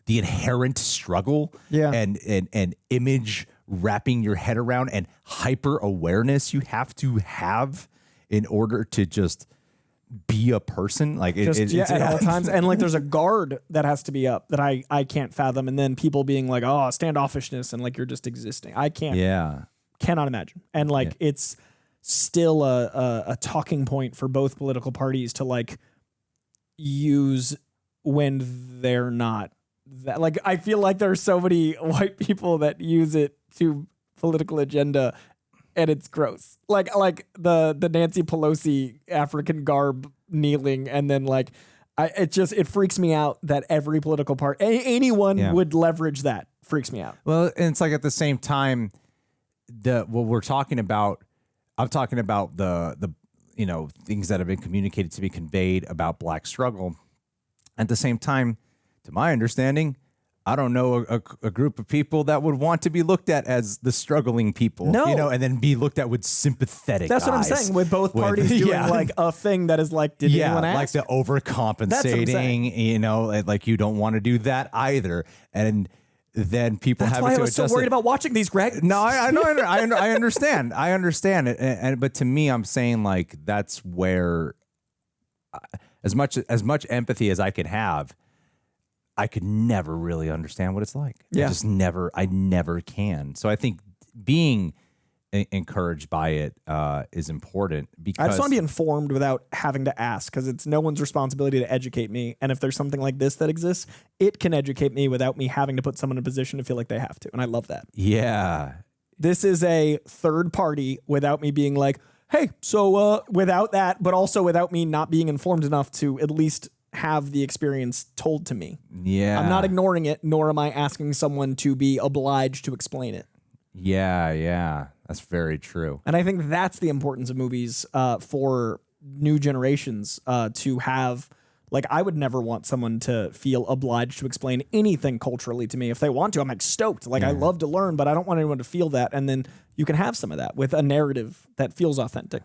inherent struggle and image wrapping your head around and hyper awareness you have to have in order to just be a person. Like it's at all times. And like there's a guard that has to be up that I can't fathom. And then people being like, oh, standoffishness and like you're just existing. I cannot imagine. And like it's still a talking point for both political parties to like use when they're not. That, like I feel like there are so many white people that use it to political agenda, and it's gross. Like the Nancy Pelosi African garb kneeling, and then like it freaks me out that every political party anyone would leverage that. Freaks me out. Well, and it's like at the same time, I'm talking about the you know things that have been communicated to be conveyed about black struggle. At the same time, to my understanding, I don't know a group of people that would want to be looked at as the struggling people, you know, and then be looked at with sympathetic That's eyes. what I'm saying, with both parties doing like a thing that is like, did anyone ask? Like the overcompensating, you know, like you don't want to do that either. And then people have to adjust. That's why I was so worried about watching these, Greg. No, I know, I understand. I understand it. But to me, I'm saying like that's where as much empathy as I can have, I could never really understand what it's like. Yeah. I never can. So I think being encouraged by it is important because I just want to be informed without having to ask, because it's no one's responsibility to educate me. And if there's something like this that exists, it can educate me without me having to put someone in a position to feel like they have to. And I love that. Yeah. This is a third party without me being like, hey, so without that, but also without me not being informed enough to at least have the experience told to me. Yeah. I'm not ignoring it, nor am I asking someone to be obliged to explain it. Yeah. That's very true. And I think that's the importance of movies for new generations to have. Like, I would never want someone to feel obliged to explain anything culturally to me. If they want to, I'm like stoked. Like, I love to learn, but I don't want anyone to feel that. And then you can have some of that with a narrative that feels authentic.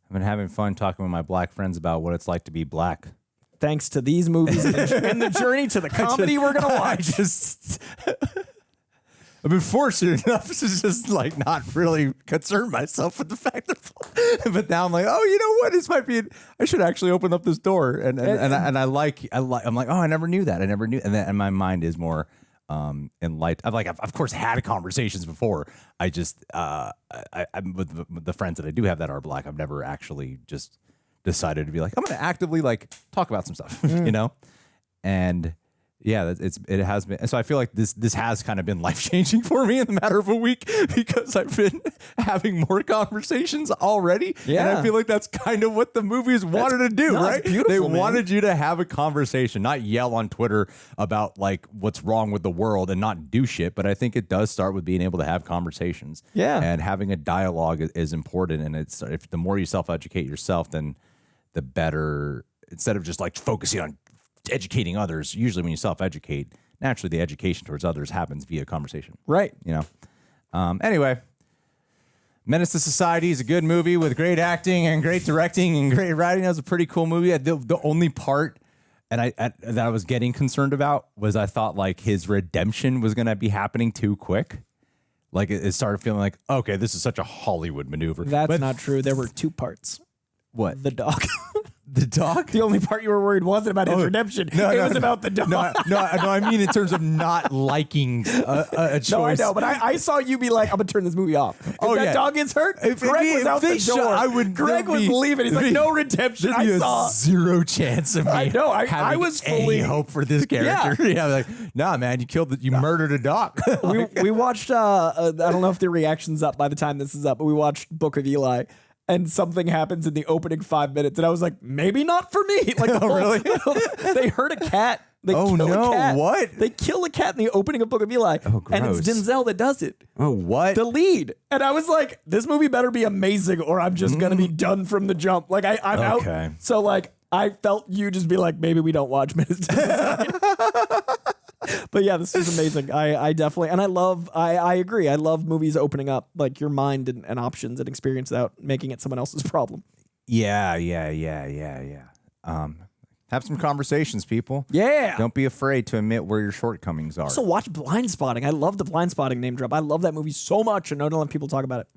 I've been having fun talking with my black friends about what it's like to be black. Thanks to these movies and the journey to the comedy we're going to watch. I've been fortunate enough to just like not really concern myself with the fact that, but now I'm like, oh, you know what? This might be. I should actually open up this door, and I'm like, oh, I never knew that. And my mind is more enlightened. I've of course had conversations before. I'm with the friends that I do have that are black. I've never actually just decided to be like, I'm going to actively like talk about some stuff, you know, and. Yeah, it has been. So I feel like this has kind of been life-changing for me in the matter of a week because I've been having more conversations already. Yeah. And I feel like that's kind of what the movies wanted to do, right? They wanted you to have a conversation, not yell on Twitter about like what's wrong with the world and not do shit. But I think it does start with being able to have conversations. Yeah. And having a dialogue is important. And if the more you self-educate yourself, then the better, instead of just like focusing on educating others. Usually when you self-educate, naturally the education towards others happens via conversation. Right. You know? Anyway, Menace II Society is a good movie with great acting and great directing and great writing. That was a pretty cool movie. The only part that I was getting concerned about was I thought like his redemption was going to be happening too quick. Like it started feeling like, okay, this is such a Hollywood maneuver. That's not true. There were two parts. What? The dog. The dog? The only part you were worried wasn't about his redemption. It was about the dog. No, I mean in terms of not liking a choice. No, I know, but I saw you be like, I'm going to turn this movie off. If that dog gets hurt, Greg was out the door. Greg was leaving. He's like, no redemption. I saw zero chance of me I know. I was fully any hope for this character. Yeah, like, nah, man, you murdered a dog. we watched, I don't know if the reaction's up by the time this is up, but we watched Book of Eli. and something happens in the opening 5 minutes, and I was like, maybe not for me. Like, really? They hurt a cat. They kill a cat. What? They kill a cat in the opening of Book of Eli. Oh, and it's gross. Denzel that does it. Oh, what? The lead. And I was like, this movie better be amazing or I'm just going to be done from the jump. Like, I'm Okay. out. So, like, I felt you just be like, maybe we don't watch Menace II Society. But yeah, this is amazing. I definitely, and I agree. I love movies opening up like your mind and options and experience without making it someone else's problem. Yeah. Have some conversations, people. Yeah. Don't be afraid to admit where your shortcomings are. Also, watch Blind Spotting. I love the Blind Spotting name drop. I love that movie so much, and I don't let people talk about it.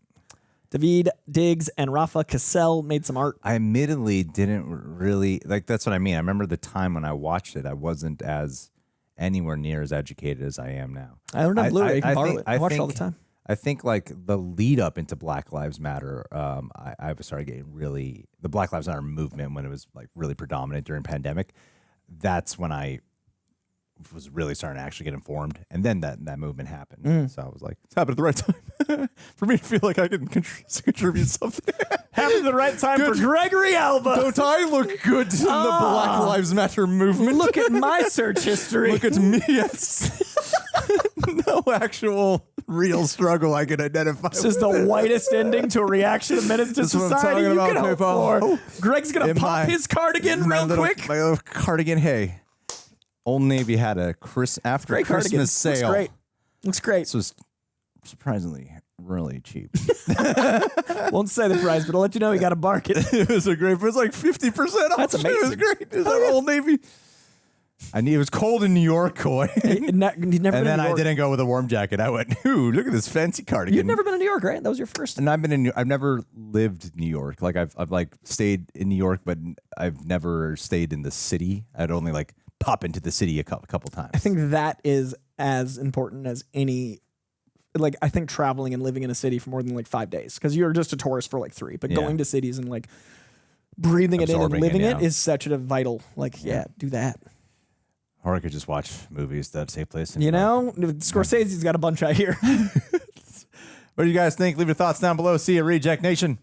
David Diggs and Rafa Cassell made some art. I admittedly didn't really, like, that's what I mean. I remember the time when I watched it, I wasn't anywhere near as educated as I am now. I don't have Blu-ray. You can borrow it. I watch it all the time. I think like the lead up into Black Lives Matter, I started getting really, the Black Lives Matter movement when it was like really predominant during pandemic. That's when I was really starting to actually get informed. And then that movement happened. So I was like, it's happened at the right time for me to feel like I can contribute something. Happened at the right time for Gregory Alba. Don't I look good in the Black Lives Matter movement? Look at my search history. Look at me. Yes. No actual real struggle I can identify. This is the whitest ending to a reaction of Menace II Society you could hope for. Greg's going to pop his cardigan real quick. My little cardigan. Hey, Old Navy had a after Great Christmas cardigan. sale. Looks great. This was surprisingly really cheap. Won't say the price, but I'll let you know you got to bark it. It was like 50% off. That's amazing. It was great. It was Old Navy. I knew it was cold in New York, Coy. And then I didn't go with a warm jacket. I went, ooh, look at this fancy cardigan. You've never been to New York, right? That was your first. And I've never lived in New York. Like I've like stayed in New York, but I've never stayed in the city. I'd only like pop into the city a couple times. I think that is as important as any. Like, I think traveling and living in a city for more than like 5 days, because you're just a tourist for like 3. But going to cities and like breathing it in and living it is such a vital. Like, do that. Or I could just watch movies that take place in Scorsese's got a bunch out here. What do you guys think? Leave your thoughts down below. See you, Reject Nation.